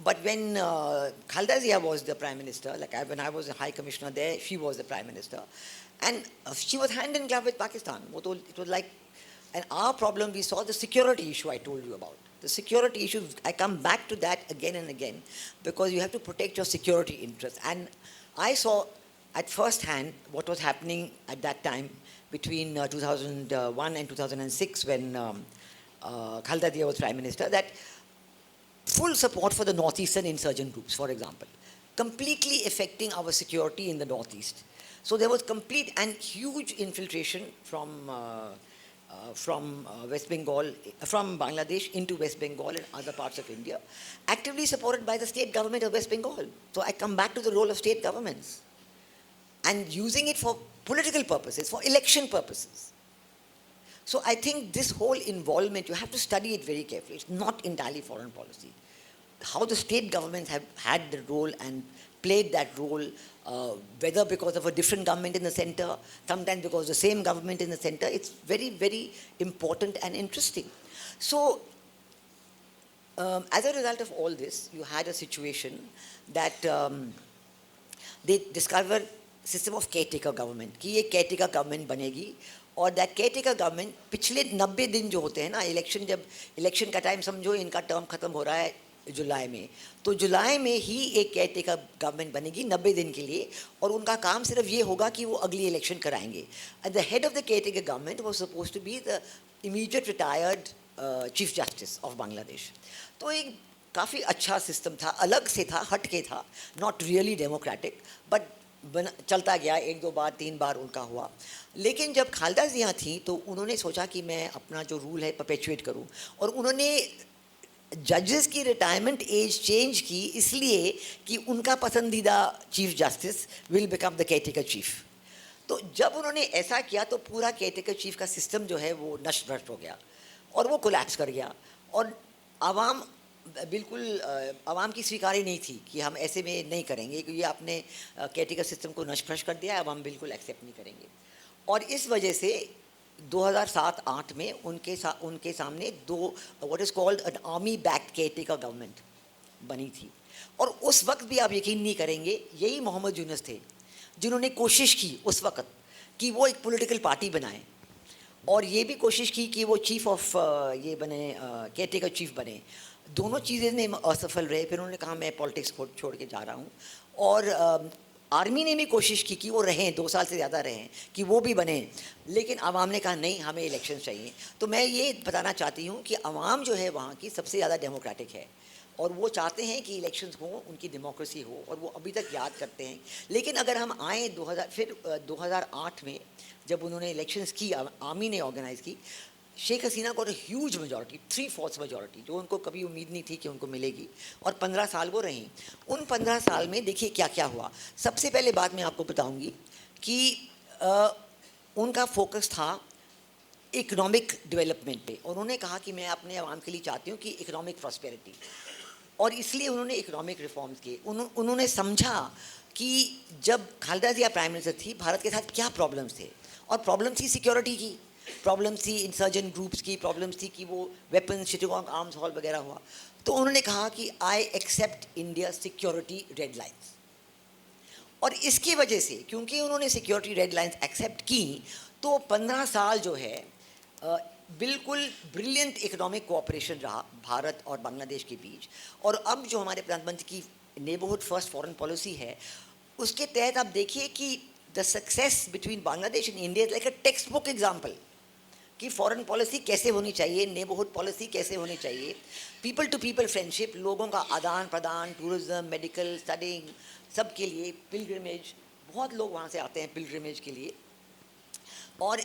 But when Khaleda Zia was the Prime Minister, when I was a High Commissioner there, she was the Prime Minister. And she was hand in glove with Pakistan. It was like, and our problem, we saw the security issue I told you about. The security issue, I come back to that again and again, because you have to protect your security interests. And I saw at first hand what was happening at that time between 2001 and 2006 when Khaleda Zia was Prime Minister, that full support for the northeastern insurgent groups, for example, completely affecting our security in the northeast. So there was complete and huge infiltration from West Bengal, from Bangladesh into West Bengal and other parts of India, actively supported by the state government of West Bengal. So I come back to the role of state governments and using it for political purposes, for election purposes. So I think this whole involvement, you have to study it very carefully. It's not entirely foreign policy. How the state governments have had the role and played that role, whether because of a different government in the center, sometimes because the same government in the center, it's very, very important and interesting. So as a result of all this, you had a situation that they discovered system of caretaker government, कि ये caretaker government बनेगी, और that caretaker government पिछले 90 दिन जो होते हैं ना, इलेक्शन जब इलेक्शन का टाइम समझो इनका टर्म खत्म हो रहा है जुलाई में, तो जुलाई में ही एक caretaker government बनेगी 90 दिन के लिए, और उनका काम सिर्फ ये होगा कि वो अगली इलेक्शन कराएंगे. And the head of the caretaker government was supposed to be the immediate retired Chief Justice of Bangladesh. तो एक काफ़ी अच्छा सिस्टम था, अलग से था, हट के था, not really democratic, but चलता गया, 1-2 बार 3 बार उनका हुआ. लेकिन जब खालदा जिया थी तो उन्होंने सोचा कि मैं अपना जो रूल है परपेचुएट करूं, और उन्होंने जजेस की रिटायरमेंट एज चेंज की इसलिए कि उनका पसंदीदा chief justice will become the caretaker chief. तो जब उन्होंने ऐसा किया तो पूरा केयरटेकर चीफ का सिस्टम जो है वो नष्ट भ्रष्ट हो गया और वो कोलैप्स कर गया, और आवाम बिल्कुल आवाम की स्वीकारी नहीं थी कि हम ऐसे में नहीं करेंगे, क्योंकि आपने केयरटेकर सिस्टम को नष्ट भ्रष्ट कर दिया है, आवाम बिल्कुल एक्सेप्ट नहीं करेंगे। और इस वजह से 2007-8 में उनके सामने दो what is called an army backed caretaker government बनी थी। और उस वक्त भी आप यकीन नहीं करेंगे, यही मोहम्मद यूनुस थे जिन्होंने कोशिश की उस वक्त कि वो एक पॉलिटिकल पार्टी बनाएं, और ये भी कोशिश की कि वो चीफ ऑफ ये बने, केयरटेकर चीफ बने। दोनों चीज़ें में असफल रहे। फिर उन्होंने कहा मैं पॉलिटिक्स को छोड़ के जा रहा हूँ, और आर्मी ने भी कोशिश की कि वो रहें, 2 साल से ज़्यादा रहें, कि वो भी बने, लेकिन आवाम ने कहा नहीं, हमें इलेक्शन चाहिए। तो मैं ये बताना चाहती हूँ कि आवाम जो है वहाँ की सबसे ज़्यादा डेमोक्रेटिक है, और वो चाहते हैं कि इलेक्शंस हो, उनकी डेमोक्रेसी हो, और वो अभी तक याद करते हैं। लेकिन अगर हम आए 2008 में जब उन्होंने इलेक्शंस की, आर्मी ने ऑर्गेनाइज की, शेख हसीना को ह्यूज मेजॉरिटी, 3/4 मेजॉरिटी, जो उनको कभी उम्मीद नहीं थी कि उनको मिलेगी, और 15 साल वो रहीं। उन 15 साल में देखिए क्या क्या हुआ। सबसे पहले बात मैं आपको बताऊंगी कि उनका फोकस था इकोनॉमिक डेवलपमेंट पे, और उन्होंने कहा कि मैं अपने आवाम के लिए चाहती हूँ कि इकोनॉमिक प्रॉस्पेरिटी, और इसलिए उन्होंने इकोनॉमिक रिफॉर्म्स किए। उन्होंने समझा कि जब खालिदा जिया प्राइम मिनिस्टर थी, भारत के साथ क्या प्रॉब्लम्स थे, और प्रॉब्लम थी सिक्योरिटी की, प्रॉब्लम थी इंसर्जेंट ग्रुप्स की, प्रॉब्लम्स थी कि वो वेपन चिटगोंग आर्म्स हॉल वगैरह हुआ। तो उन्होंने कहा कि I accept India security red lines, और इसकी वजह से क्योंकि उन्होंने सिक्योरिटी रेड लाइन्स एक्सेप्ट की, तो 15 साल जो है बिल्कुल ब्रिलियंट इकोनॉमिक कोऑपरेशन रहा भारत और बांग्लादेश के बीच। और अब जो हमारे प्रधानमंत्री की नेबरहुड फर्स्ट फॉरेन पॉलिसी है, उसके तहत आप देखिए कि the success between Bangladesh and India is like a text book example कि फॉरेन पॉलिसी कैसे होनी चाहिए, नेबरहुड पॉलिसी कैसे होनी चाहिए, पीपल टू पीपल फ्रेंडशिप, लोगों का आदान प्रदान, टूरिज्म, मेडिकल, स्टडिंग, सब के लिए, पिलग्रिमेज, बहुत लोग वहाँ से आते हैं पिलग्रिमेज के लिए। और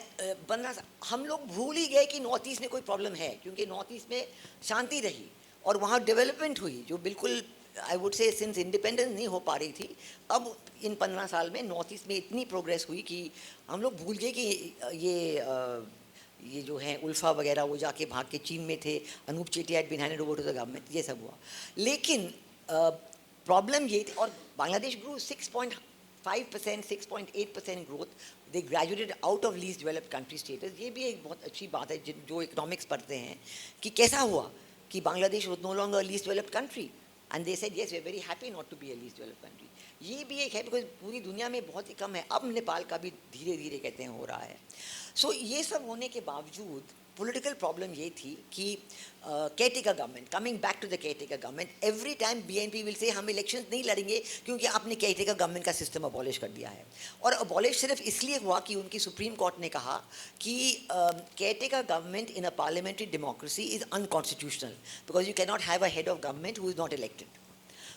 15 हम लोग भूल ही गए कि नॉर्थ ईस्ट में कोई प्रॉब्लम है, क्योंकि नॉर्थ ईस्ट में शांति रही और वहाँ डेवलपमेंट हुई, जो बिल्कुल आई वुड से सिंस इंडिपेंडेंस नहीं हो पा रही थी। अब इन 15 साल में नॉर्थ ईस्ट में इतनी प्रोग्रेस हुई कि हम लोग भूल गए कि ये जो है उल्फा वगैरह वो जाके भाग के चीन में थे, Anup Chetia had been handed over to the government, ये सब हुआ। लेकिन प्रॉब्लम ये थी, और Bangladesh grow 6.5%, 6.8% growth, they graduated out of least developed country status. ये भी एक बहुत अच्छी बात है जो इकोनॉमिक्स पढ़ते हैं कि कैसा हुआ कि Bangladesh was no longer least developed country, and they said yes we are very happy not to be a least developed country. ये भी एक है, बिकॉज पूरी दुनिया में बहुत ही कम है। अब नेपाल का भी धीरे धीरे कहते हैं हो रहा है। सो ये सब होने के बावजूद पॉलिटिकल प्रॉब्लम ये थी कि caretaker government, coming back to the caretaker government, every time BNP will say हम इलेक्शंस नहीं लड़ेंगे क्योंकि आपने केयरटेकर गवर्नमेंट का सिस्टम अबॉलिश कर दिया है। और अबॉलिश सिर्फ इसलिए हुआ कि उनकी सुप्रीम कोर्ट ने कहा कि caretaker government in a parliamentary democracy is unconstitutional because you can not have a head of government who is not elected,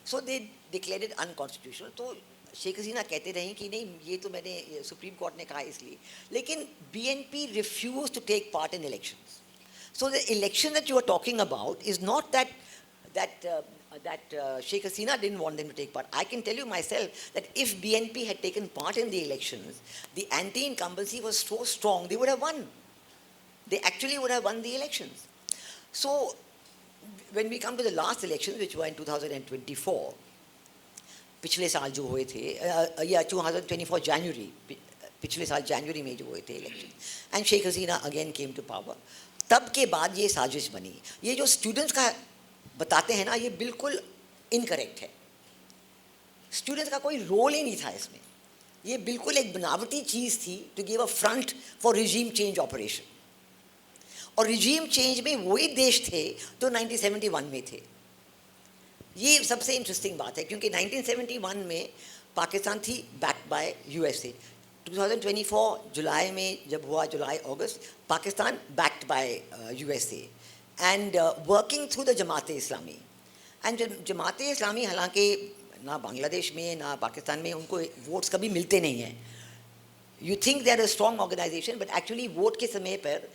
so they declared it unconstitutional. तो शेख हसीना कहते रहे कि नहीं, ये तो मैंने सुप्रीम कोर्ट ने कहा इसलिए, लेकिन BNP refuse to take part in elections. So the election that you are talking about is not that Sheikh Hasina didn't want them to take part. I can tell you myself that if BNP had taken part in the elections, the anti-incumbency was so strong, they would have won. They actually would have won the elections. So when we come to the last elections, which were in 2024, पिछले साल जो हुए थे, या 2024 जनवरी, पिछले साल जनवरी में जो हुए थे election, and Sheikh Hasina again came to power, तब के बाद ये साजिश बनी। ये जो स्टूडेंट्स का बताते हैं ना, ये बिल्कुल इनकरेक्ट है। स्टूडेंट्स का कोई रोल ही नहीं था इसमें, ये बिल्कुल एक बनावटी चीज़ थी to give a front for regime change operation. और रिजीम चेंज में वही देश थे जो 1971 में थे। ये सबसे इंटरेस्टिंग बात है, क्योंकि 1971 में पाकिस्तान थी बैक्ड बाय यूएसए। 2024 जुलाई में जब हुआ, जुलाई अगस्त, Pakistan backed by USA and working through the Jamaat Islami. And Jamaat Islami हालांकि ना बांग्लादेश में ना पाकिस्तान में उनको वोट्स कभी मिलते नहीं हैं, You think they're a strong organization, but actually vote के समय पर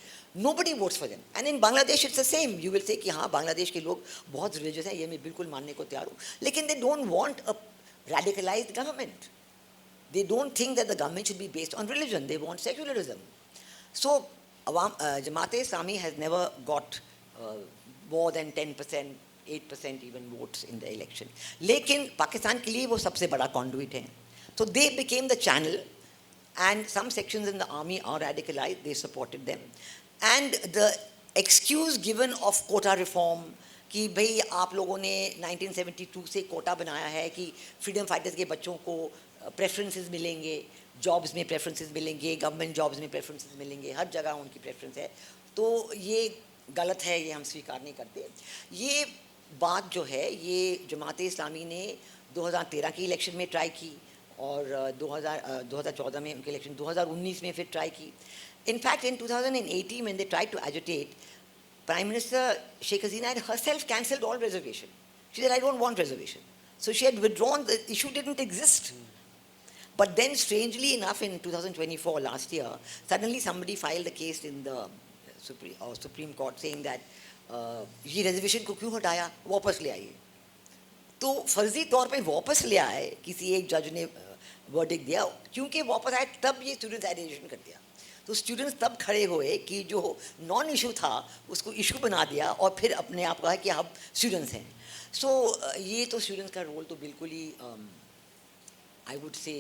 nobody votes for them. And in Bangladesh it's the same. You will say कि हाँ बांग्लादेश के लोग बहुत religious हैं, ये मैं बिल्कुल मानने को तैयार हूँ. लेकिन they don't want a radicalized government. They don't think that the government should be based on religion. They want secularism. So Jamaat-e-Islami has never got more than 10%, 8% even votes in the election. लेकिन पाकिस्तान के लिए वो सबसे बड़ा conduit है. So they became the channel, and some sections in the army are radicalized. They supported them. And the excuse given of quota reform कि भाई आप लोगों ने 1972 से कोटा बनाया है कि फ्रीडम फाइटर्स के बच्चों को प्रेफरेंसेस मिलेंगे, जॉब्स में प्रेफरेंसेस मिलेंगे, गवर्नमेंट जॉब्स में प्रेफरेंसेस मिलेंगे, हर जगह उनकी प्रेफरेंस है, तो ये गलत है, ये हम स्वीकार नहीं करते. ये बात जो है ये जमात-ए-इस्लामी ने 2013 की इलेक्शन में ट्राई की और 2014 में उनके इलेक्शन 2019 में फिर ट्राई की. In fact in 2018 when they tried to agitate, Prime Minister Sheikh Hasina had herself cancelled all reservation. She said, I don't want reservation. So she had withdrawn, the issue didn't exist. But then strangely enough in 2024, last year, suddenly somebody filed a case in the Supreme Court saying that ये reservation को क्यों हटाया, वापस ले आइए. तो फर्जी तौर पे वापस ले आए, किसी एक जज ने वर्डिक्ट दिया, क्योंकि वापस आए तब ये स्टूडेंट्स एडिशन कर दिया. तो स्टूडेंट्स तब खड़े हुए कि जो नॉन इशू था उसको इशू बना दिया और फिर अपने आप कहा कि आप स्टूडेंट्स हैं. सो ये तो स्टूडेंट्स का रोल तो बिल्कुल ही I would say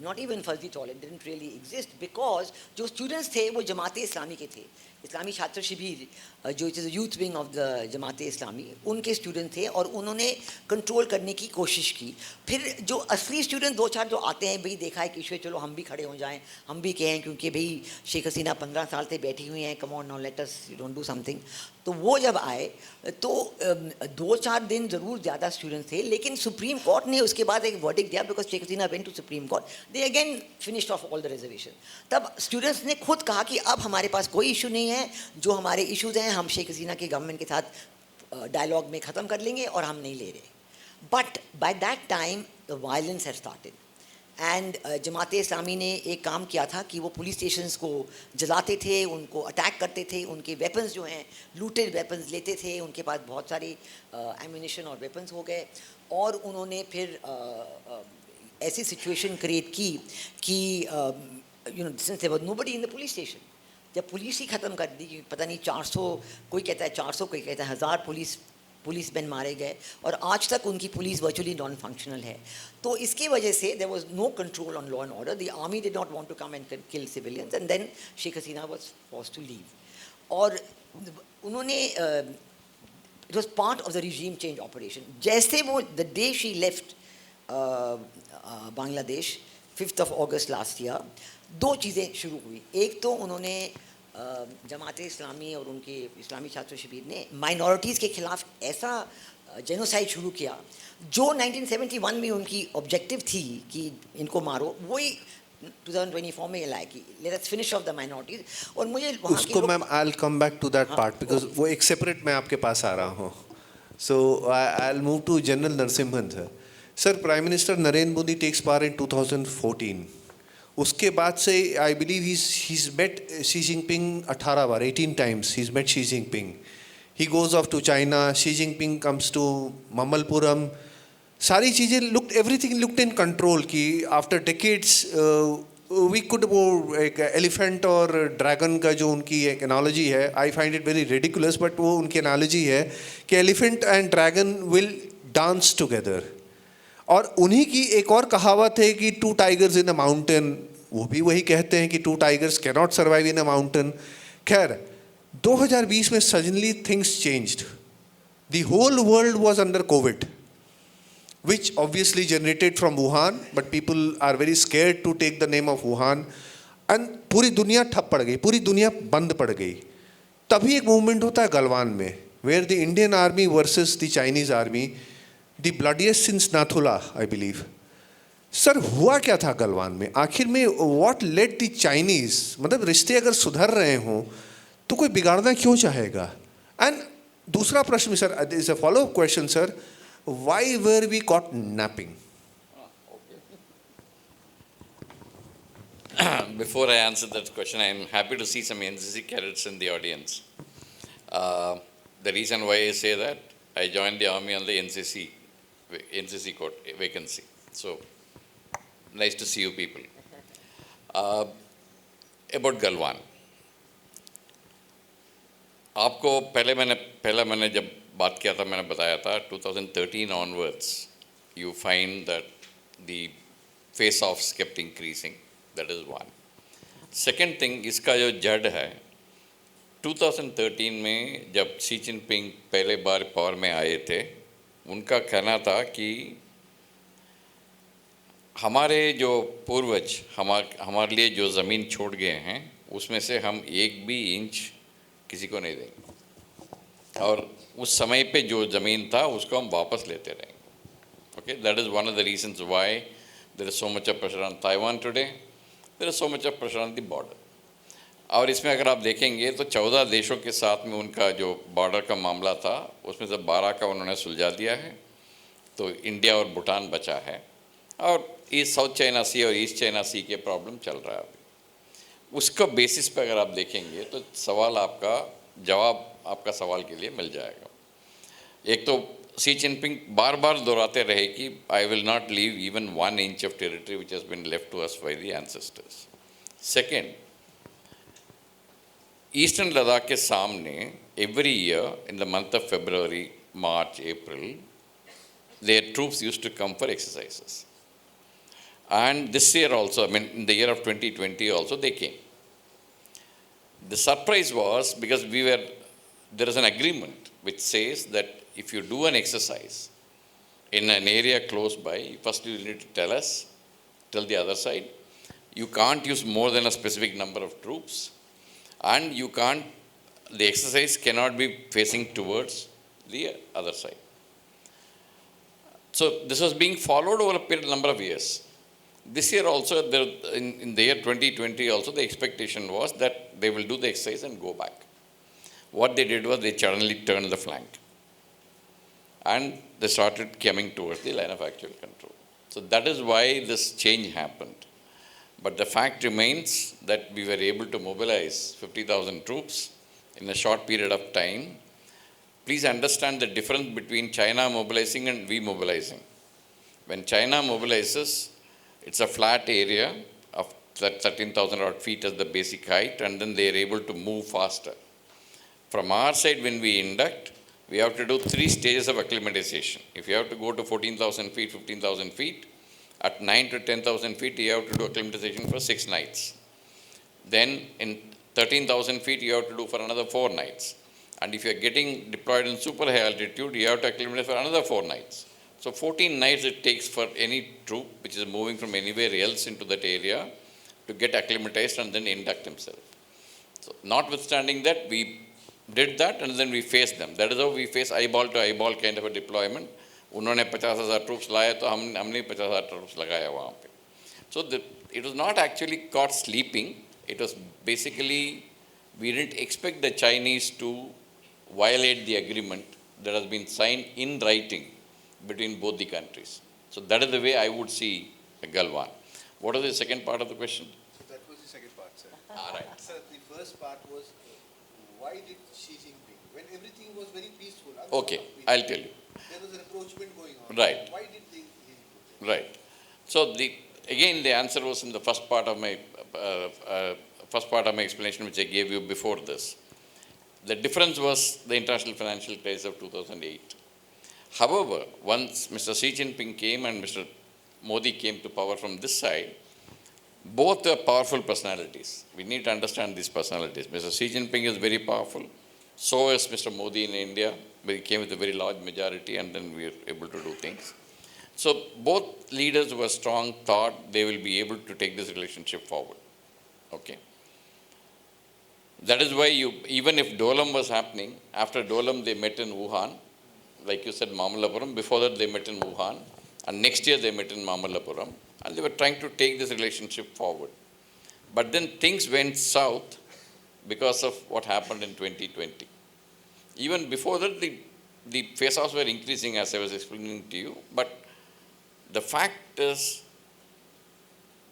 not even फर्जी toilet didn't really exist, because जो स्टूडेंट्स थे वो जमात-ए-इस्लामी के थे. इस्लामी छात्र शिबिर जो it is youth wing of the Jamaat-e-Islami, उनके स्टूडेंट थे और उन्होंने कंट्रोल करने की कोशिश की. फिर जो असली स्टूडेंट दो चार जो आते हैं, भाई देखा है कि इशू चलो हम भी खड़े हो जाएं, हम भी कहें क्योंकि भाई शेख हसीना 15 साल से बैठी हुई हैं, come on now let us don't do something. तो वो जब आए तो 2-4 दिन ज़रूर ज़्यादा स्टूडेंट्स थे, लेकिन सुप्रीम कोर्ट ने उसके बाद एक वर्डिक्ट दिया, because Sheikh Hasina went to supreme court, they again finished off all the reservation. तब स्टूडेंट्स ने खुद कहा कि अब हमारे पास कोई इशू नहीं है, जो हमारे इश्यूज हैं हम शेख हसीना की गवर्नमेंट के साथ डायलॉग में ख़त्म कर लेंगे और हम नहीं ले रहे. But by that time the violence had started and Jamaat-e-Islami ने एक काम किया था कि वो पुलिस स्टेशंस को जलाते थे, उनको अटैक करते थे, उनके वेपन्स जो हैं लूटेड वेपन्स लेते थे, उनके पास बहुत सारी एम्यूनिशन और वेपन्स हो गए. और उन्होंने फिर ऐसी सिचुएशन क्रिएट की कि you know since there was nobody in the police station, जब पुलिस ही ख़त्म कर दी, पता नहीं 400, कोई कहता है 400, कोई कहता है 1000 पुलिसमैन मारे गए और आज तक उनकी पुलिस वर्चुअली नॉन फंक्शनल है. तो इसकी वजह से there was no control on law and order. The army did not want to come and kill civilians and then Sheikh Hasina was forced to leave. और उन्होंने it was part of the regime change operation. जैसे वो the day she left Bangladesh 5th of August last year, दो चीज़ें शुरू हुई. एक तो उन्होंने जमात-ए-इस्लामी और उनके इस्लामी छात्र शिबिर ने माइनॉरिटीज़ के ख़िलाफ़ ऐसा जेनोसाइड शुरू किया जो 1971 में उनकी ऑब्जेक्टिव थी कि इनको मारो, वही 2024 में लाए कि let us finish off the minorities. और मुझे उसको ma'am I will come back to that part because वो एक सेपरेट मैं आपके पास आ रहा हूँ. So I will move to general Narasimhan sir. Sir, prime minister Narendra Modi takes power in 2014. उसके बाद से I believe he's met Xi Jinping 18 बार, 18 times he's met Xi Jinping. He goes off to China, Xi Jinping comes to ममलपुरम. सारी चीज़ें everything looked in control कि after decades we could वो एक elephant और ड्रैगन का जो उनकी एक एनालॉजी है, I find it very ridiculous, but वो उनकी एनालॉजी है कि elephant and dragon will dance together. और उन्हीं की एक और कहावत है कि 2 tigers in a mountain, वो भी वही कहते हैं कि 2 tigers cannot survive in a mountain. खैर 2020 में suddenly things changed. The whole world was under COVID, which obviously generated from Wuhan, but people are very scared to take the name of Wuhan. And पूरी दुनिया ठप पड़ गई, पूरी दुनिया बंद पड़ गई. तभी एक मूवमेंट होता है गलवान में, where the Indian army versus the Chinese army, the bloodiest since Nathula, I believe. Sir, हुआ क्या था गलवान में आखिर में? what led the Chinese, मतलब रिश्ते अगर सुधर रहे हों तो कोई बिगाड़ना क्यों चाहेगा? एंड दूसरा प्रश्न sir, is a follow up question sir, why were we caught napping? Before I answer that question, I am happy to see some NCC cadets in the audience. The reason why I say that, I joined the army on the NCC code vacancy. So, nice to see you people. About Galwan. आपको पहले मैंने जब बात किया था मैंने बताया था 2013 onwards you find that the face-offs kept increasing. That is one. Second thing, इसका जो जड़ है 2013 में जब शी जिनपिंग पहले बार पावर में आए थे उनका कहना था कि हमारे जो पूर्वज हमारे लिए जो ज़मीन छोड़ गए हैं उसमें से हम एक भी इंच किसी को नहीं देंगे और उस समय पे जो ज़मीन था उसको हम वापस लेते रहेंगे. Okay, that is one of the reasons why there is so much of pressure on Taiwan today. There is so much of pressure on the border. और इसमें अगर आप देखेंगे तो 14 देशों के साथ में उनका जो बॉर्डर का मामला था उसमें से 12 का उन्होंने सुलझा दिया है. तो इंडिया और भूटान बचा है और ईस्ट साउथ चाइना सी और ईस्ट चाइना सी के प्रॉब्लम चल रहा है अभी. उसका बेसिस पे अगर आप देखेंगे तो सवाल आपका जवाब आपका सवाल के लिए मिल जाएगा. एक तो शी जिनपिंग बार बार दोहराते रहे कि I will not leave even 1 inch of territory which has been left to us by the ancestors. Second, eastern Ladakh के सामने every year in the month of February, March, April, their troops used to come for exercises. And this year also, I mean in the year of 2020 also they came. The surprise was because there is an agreement which says that if you do an exercise in an area close by, first you need to tell the other side, you can't use more than a specific number of troops and the exercise cannot be facing towards the other side. So this was being followed over a number of years. This year also, in the year 2020 also, the expectation was that they will do the exercise and go back. What they did was they suddenly turned the flank. And they started coming towards the line of actual control. So that is why this change happened. But the fact remains that we were able to mobilize 50,000 troops in a short period of time. Please understand the difference between China mobilizing and we mobilizing. When China mobilizes, it's a flat area of 13,000 odd feet as the basic height, and then they are able to move faster. From our side, when we induct, we have to do 3 stages of acclimatization. If you have to go to 14,000 feet, 15,000 feet, at 9 to 10,000 feet, you have to do acclimatization for 6 nights. Then in 13,000 feet, you have to do for another 4 nights. And if you are getting deployed in super high altitude, you have to acclimatize for another 4 nights. So 14 nights it takes for any troop which is moving from anywhere else into that area to get acclimatized and then induct himself. So notwithstanding that, we did that and then we faced them. That is how we face eyeball to eyeball kind of a deployment. उन्होंने 50,000 troops लाए तो हमने 50,000 troops लगाया वहाँ पे. So it was not actually caught sleeping. It was basically, we didn't expect the Chinese to violate the agreement that has been signed in writing between both the countries. So that is the way I would see Galwan. What was the second part of the question? That was the second part, sir. All right. Sir, the first part was why did Xi Jinping, when everything was very peaceful, Okay, I'll tell you. there was an approachment going on. Right. Why did he do that? Right. So again the answer was in the first part of my explanation which I gave you before this. The difference was the international financial crisis of 2008. However, once Mr. Xi Jinping came and Mr. Modi came to power from this side, both are powerful personalities. We need to understand these personalities. Mr. Xi Jinping is very powerful. So is Mr. Modi in India. We came with a very large majority and then we were able to do things. So both leaders were strong, thought they will be able to take this relationship forward. Okay. That is why even if Dolam was happening, after Dolam they met in Wuhan, like you said, Mamallapuram. Before that, they met in Wuhan. And next year, they met in Mamallapuram. And they were trying to take this relationship forward. But then things went south because of what happened in 2020. Even before that, the face-offs were increasing, as I was explaining to you. But the fact is,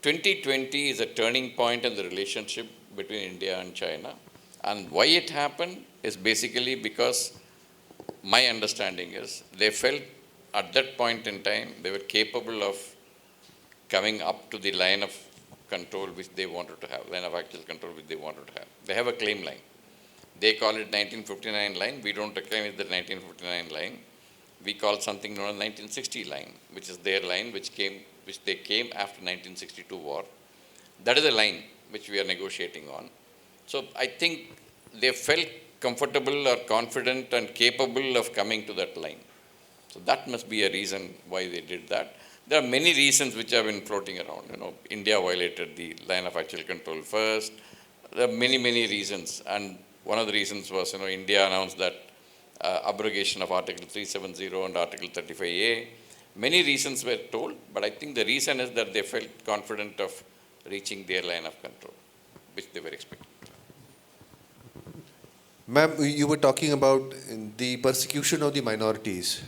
2020 is a turning point in the relationship between India and China. And why it happened is basically because my understanding is they felt at that point in time they were capable of coming up to the line of control which they wanted to have, line of actual control which they wanted to have. They have a claim line. They call it 1959 line. We don't recognize the 1959 line. We call something known as 1960 line, which is their line, which they came after 1962 war. That is a line which we are negotiating on. So I think they felt comfortable or confident and capable of coming to that line. So that must be a reason why they did that. There are many reasons which have been floating around. India violated the line of actual control first. There are many, many reasons. And one of the reasons was, India announced that abrogation of Article 370 and Article 35A. Many reasons were told, but I think the reason is that they felt confident of reaching their line of control, which they were expecting. Ma'am, you were talking about the persecution of the minorities.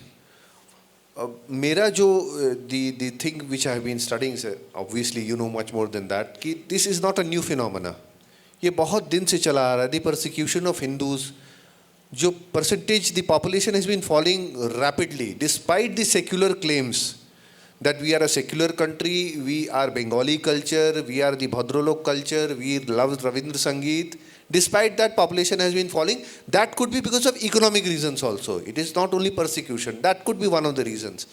The thing which I have been studying, sir, obviously you know much more than that, कि this is not a new phenomena. ये बहुत दिन से चला आ रहा है. The persecution of Hindus, जो percentage, the population has been falling rapidly despite the secular claims that we are a secular country, we are Bengali culture, we are the Bhadralok culture, we love Ravindra Sangeet. Despite that, population has been falling. That could be because of economic reasons also. It is not only persecution. That could be one of the reasons.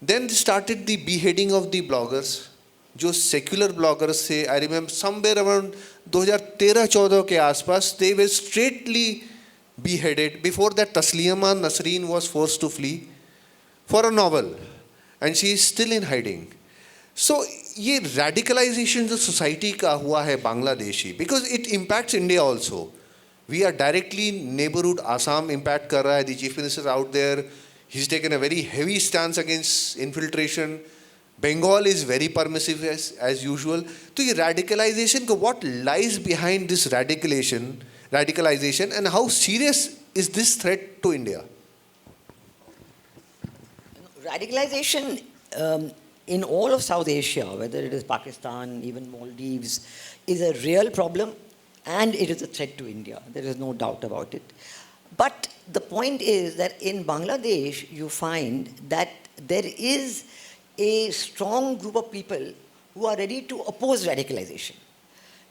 Then started the beheading of the bloggers. जो secular bloggers थे, I remember somewhere around 2013-14 के आसपास, they were straightly beheaded. Before that, Taslima Nasreen was forced to flee for a novel, and she is still in hiding. So ये radicalization जो society का हुआ है Bangladeshi, because it impacts India also. We are directly neighborhood. Assam impact कर रहा है. The chief minister out there, he's taken a very heavy stance against infiltration. Bengal is very permissive as usual. So ये radicalization, what lies behind this radicalization, and how serious is this threat to India? Radicalization in all of South Asia, whether it is Pakistan, even Maldives, is a real problem, and it is a threat to India. There is no doubt about it. But the point is that in Bangladesh, you find that there is a strong group of people who are ready to oppose radicalization.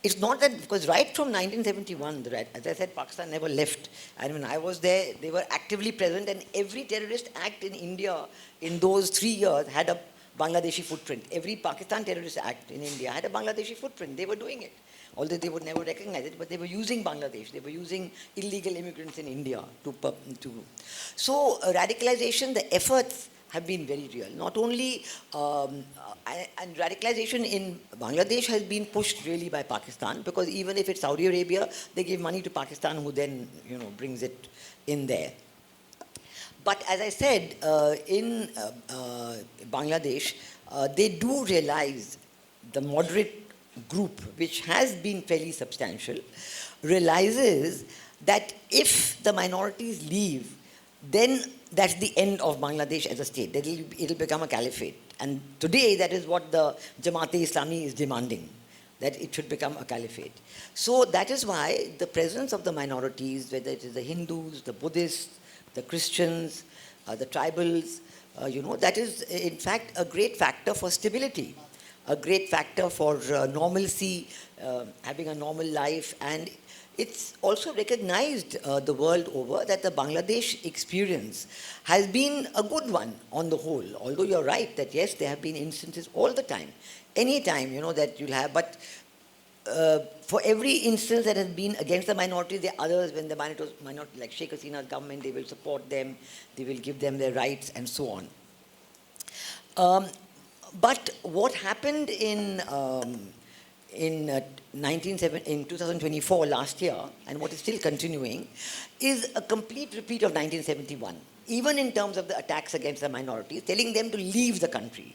It's not that, because right from 1971, as I said, Pakistan never left. And when I was there, they were actively present, and every terrorist act in India in those 3 years had a Bangladeshi footprint. Every Pakistan terrorist act in India had a Bangladeshi footprint. They were doing it. Although they would never recognize it, but they were using Bangladesh. They were using illegal immigrants in India to. So radicalization, the efforts have been very real. Not only, and radicalization in Bangladesh has been pushed really by Pakistan, because even if it's Saudi Arabia, they give money to Pakistan, who then brings it in there. But as I said, in Bangladesh, they do realize, the moderate group, which has been fairly substantial, realizes that if the minorities leave, then that's the end of Bangladesh as a state. It'll become a caliphate. And today, that is what the Jamaat-e-Islami is demanding, that it should become a caliphate. So that is why the presence of the minorities, whether it is the Hindus, the Buddhists, the Christians, the tribals, that is in fact a great factor for stability, a great factor for normalcy, having a normal life. And it's also recognized the world over that the Bangladesh experience has been a good one on the whole. Although you're right that yes, there have been instances all the time, any time, that you'll have, but for every instance that has been against the minorities, there are others. When the minority, like Sheikh Hasina's government, they will support them, they will give them their rights, and so on. But what happened in 2024, last year, and what is still continuing, is a complete repeat of 1971, even in terms of the attacks against the minorities, telling them to leave the country.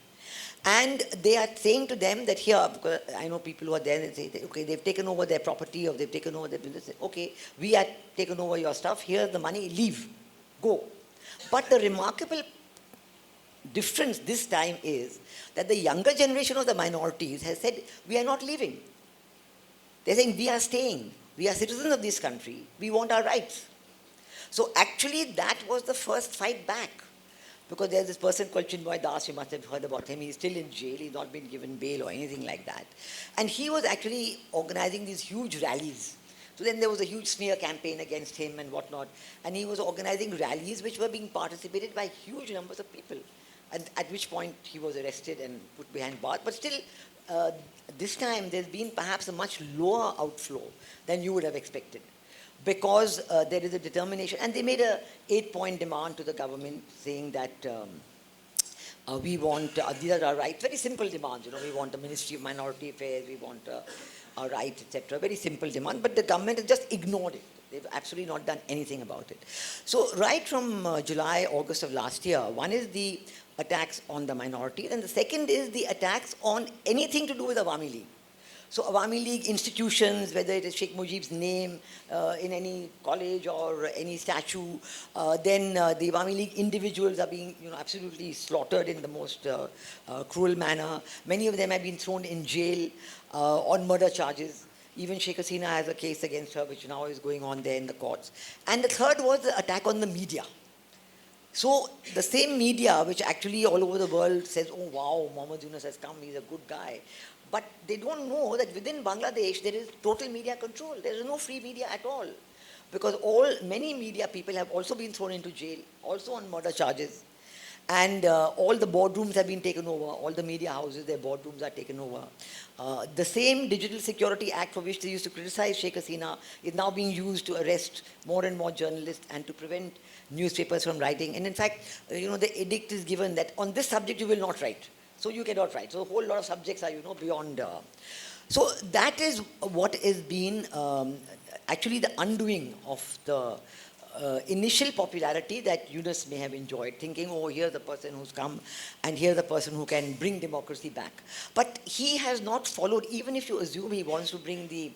And they are saying to them that here, because I know people who are there, they say, okay, they've taken over their property, or they've taken over their business. Okay, we have taken over your stuff, here's the money, leave, go. But the remarkable difference this time is that the younger generation of the minorities has said, we are not leaving. They're saying, we are staying. We are citizens of this country. We want our rights. So actually, that was the first fight back. Because there's this person called Chinmoy Das, you must have heard about him. He's still in jail. He's not been given bail or anything like that. And he was actually organizing these huge rallies. So then there was a huge smear campaign against him and whatnot. And he was organizing rallies which were being participated by huge numbers of people. At which point he was arrested and put behind bars. But still, this time there's been perhaps a much lower outflow than you would have expected. Because there is a determination, and they made a 8-point demand to the government saying that we want, these are our rights, very simple demands, we want the Ministry of Minority Affairs, we want our rights, etc. Very simple demand, but the government has just ignored it. They've absolutely not done anything about it. So right from July, August of last year, one is the attacks on the minorities, and the second is the attacks on anything to do with Awami League. So Awami League institutions, whether it is Sheikh Mujib's name in any college or any statue, then the Awami League individuals are being absolutely slaughtered in the most cruel manner. Many of them have been thrown in jail on murder charges. Even Sheikh Hasina has a case against her, which now is going on there in the courts. And the third was the attack on the media. So the same media, which actually all over the world says, oh wow, Muhammad Yunus has come, he's a good guy. But they don't know that within Bangladesh there is total media control. There is no free media at all. Because many media people have also been thrown into jail, also on murder charges. And all the boardrooms have been taken over. All the media houses, their boardrooms are taken over. The same Digital Security Act for which they used to criticize Sheikh Hasina is now being used to arrest more and more journalists and to prevent newspapers from writing. And in fact, the edict is given that on this subject you will not write. So you cannot write. So a whole lot of subjects are, beyond. So that is what has been actually the undoing of the initial popularity that Yunus may have enjoyed, thinking, oh, here's the person who's come and here's the person who can bring democracy back. But he has not followed, even if you assume he wants to bring the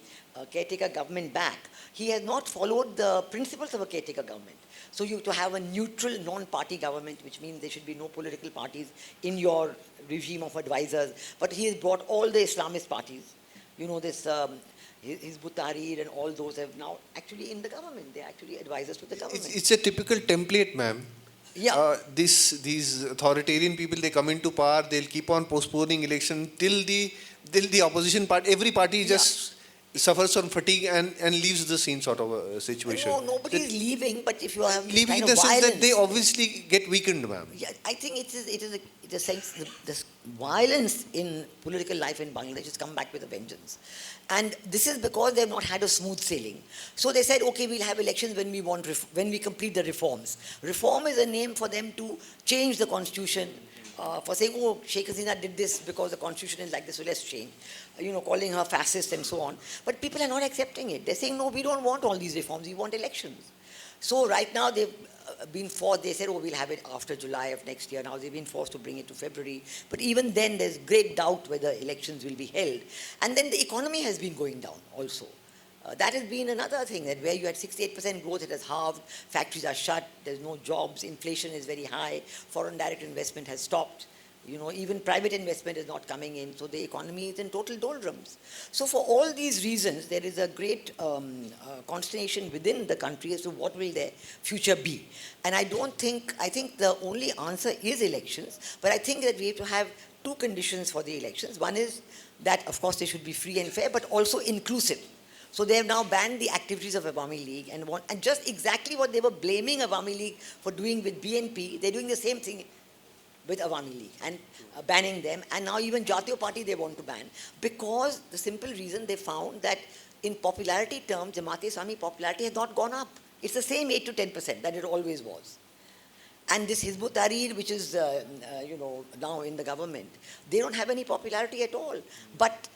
caretaker government back, he has not followed the principles of a caretaker government. So you have to have a neutral, non-party government, which means there should be no political parties in your regime of advisors. But he has brought all the Islamist parties. This Hizb ut-Tahrir and all those have now actually in the government. They're actually advisors to the government. It's a typical template, ma'am. Yeah. These authoritarian people, they come into power, they'll keep on postponing election till the opposition party, every party just suffers from fatigue and leaves the scene sort of a situation. No, nobody is leaving, but if you have Leaving kind in the of sense violence, that they obviously get weakened, ma'am. Yeah, I think it is a sense this violence in political life in Bangladesh has come back with a vengeance. And this is because they have not had a smooth sailing. So they said, okay, we'll have elections when we complete the reforms. Reform is a name for them to change the constitution, for saying, oh, Sheikh Hasina did this because the constitution is like this, so let's change. Calling her fascist and so on. But people are not accepting it. They're saying, no, we don't want all these reforms, we want elections. So right now they've been forced, they said, oh, we'll have it after July of next year. Now they've been forced to bring it to February. But even then, there's great doubt whether elections will be held. And then the economy has been going down also. That has been another thing, that where you had 68% growth, it has halved, factories are shut, there's no jobs, inflation is very high, foreign direct investment has stopped. Even private investment is not coming in, so the economy is in total doldrums. So for all these reasons, there is a great consternation within the country as to what will their future be. And I think the only answer is elections, but I think that we have to have two conditions for the elections. One is that, of course, they should be free and fair, but also inclusive. So they have now banned the activities of Awami League and just exactly what they were blaming Awami League for doing with BNP, they're doing the same thing with Awami League and banning them. And now even Jatiya Party they want to ban, because the simple reason they found that in popularity terms, Jamaat-e-Islami popularity has not gone up. It's the same 8 to 10% that it always was. And this Hizb ut-Tahrir, which is now in the government, they don't have any popularity at all. But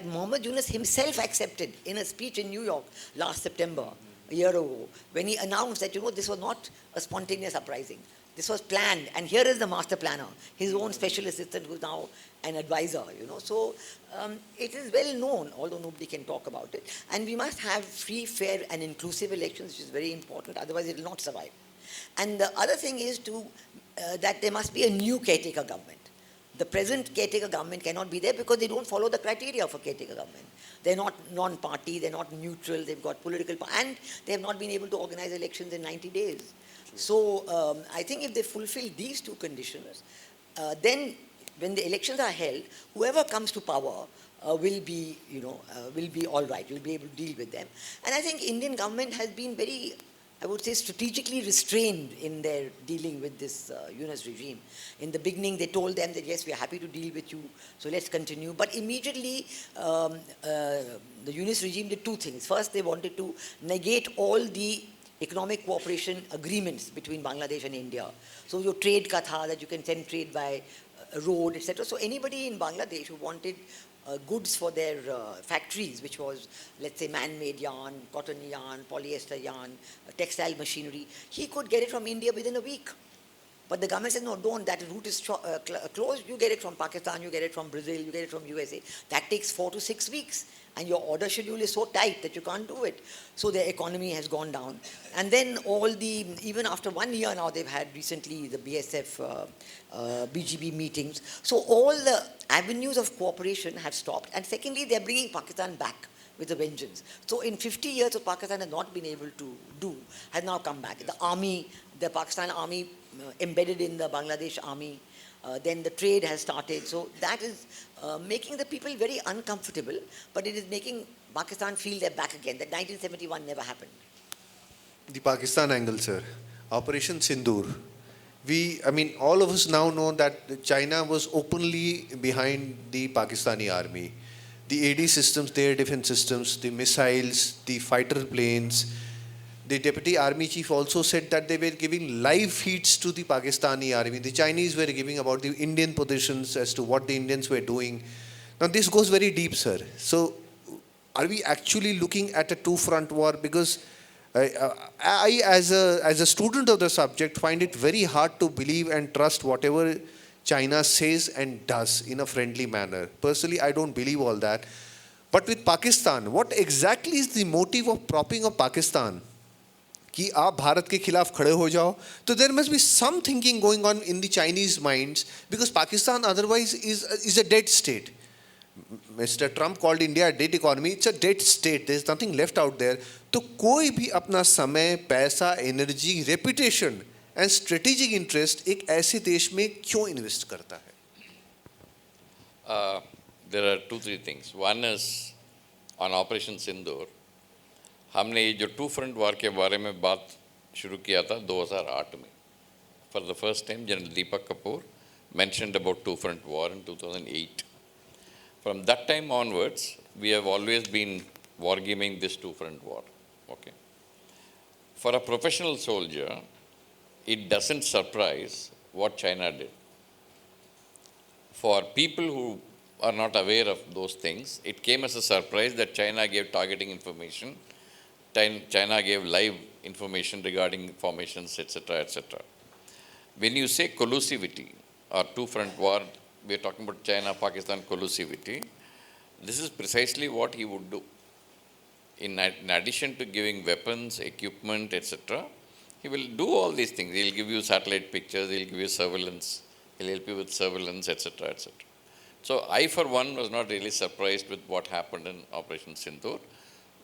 Muhammad Yunus himself accepted in a speech in New York last September, a year ago, when he announced that, this was not a spontaneous uprising. This was planned, and here is the master planner, his own special assistant who's now an advisor, So it is well known, although nobody can talk about it. And we must have free, fair and inclusive elections, which is very important, otherwise it will not survive. And the other thing is to that there must be a new caretaker government. The present caretaker government cannot be there because they don't follow the criteria for caretaker government. They're not non-party, they're not neutral, they've got political, and they have not been able to organize elections in 90 days. So I think if they fulfill these two conditions, then when the elections are held, whoever comes to power will be, will be all right, will be able to deal with them. And I think Indian government has been very, I would say, strategically restrained in their dealing with this Yunus regime. In the beginning, they told them that, yes, we are happy to deal with you, so let's continue. But immediately, the Yunus regime did two things. First, they wanted to negate all the economic cooperation agreements between Bangladesh and India. So your trade ka tha, that you can send trade by road, etc. So anybody in Bangladesh who wanted goods for their factories, which was, let's say, man-made yarn, cotton yarn, polyester yarn, textile machinery, he could get it from India within a week. But the government said, no, don't, that route is closed. You get it from Pakistan, you get it from Brazil, you get it from USA. That takes 4 to 6 weeks. And your order schedule is so tight that you can't do it. So their economy has gone down. And then even after 1 year now, they've had recently the BSF, BGB meetings. So all the avenues of cooperation have stopped. And secondly, they're bringing Pakistan back with a vengeance. So in 50 years, what Pakistan has not been able to do has now come back. The army, the Pakistan army embedded in the Bangladesh army, then the trade has started. So that is making the people very uncomfortable, but it is making Pakistan feel they're back again. That 1971 never happened. The Pakistan angle, sir. Operation Sindoor. All of us now know that China was openly behind the Pakistani army. The AD systems, the air defense systems, the missiles, the fighter planes. The deputy army chief also said that they were giving live feeds to the Pakistani army. The Chinese were giving about the Indian positions as to what the Indians were doing. Now this goes very deep, sir. So are we actually looking at a two-front war? Because I as a student of the subject, find it very hard to believe and trust whatever China says and does in a friendly manner. Personally, I don't believe all that. But with Pakistan, what exactly is the motive of propping up Pakistan? कि आप भारत के खिलाफ खड़े हो जाओ, तो there must be some thinking going on in the Chinese minds, because Pakistan otherwise is a dead state. Mr. Trump called India a dead economy. It's a dead state. There's nothing left out there. तो कोई भी अपना समय, पैसा, energy, reputation and strategic interest एक ऐसे देश में क्यों इन्वेस्ट करता है? There are 2-3 things. One is on Operation Sindoor. हमने ये जो टू फ्रंट वार के बारे में बात शुरू किया था 2008 में. For the first time, General Deepak Kapoor mentioned about two front war in 2008. From that time onwards, we have always been wargaming this two front war. Okay. For a professional soldier, it doesn't surprise what China did. For people who are not aware of those things, it came as a surprise that China gave targeting information. China gave live information regarding formations, etc., etc. When you say collusivity or two-front war, we are talking about China-Pakistan collusivity. This is precisely what he would do. In addition to giving weapons, equipment, etc., he will do all these things. He will give you satellite pictures, he will give you surveillance, he will help you with surveillance, etc., etc. So I, for one, was not really surprised with what happened in Operation Sindoor.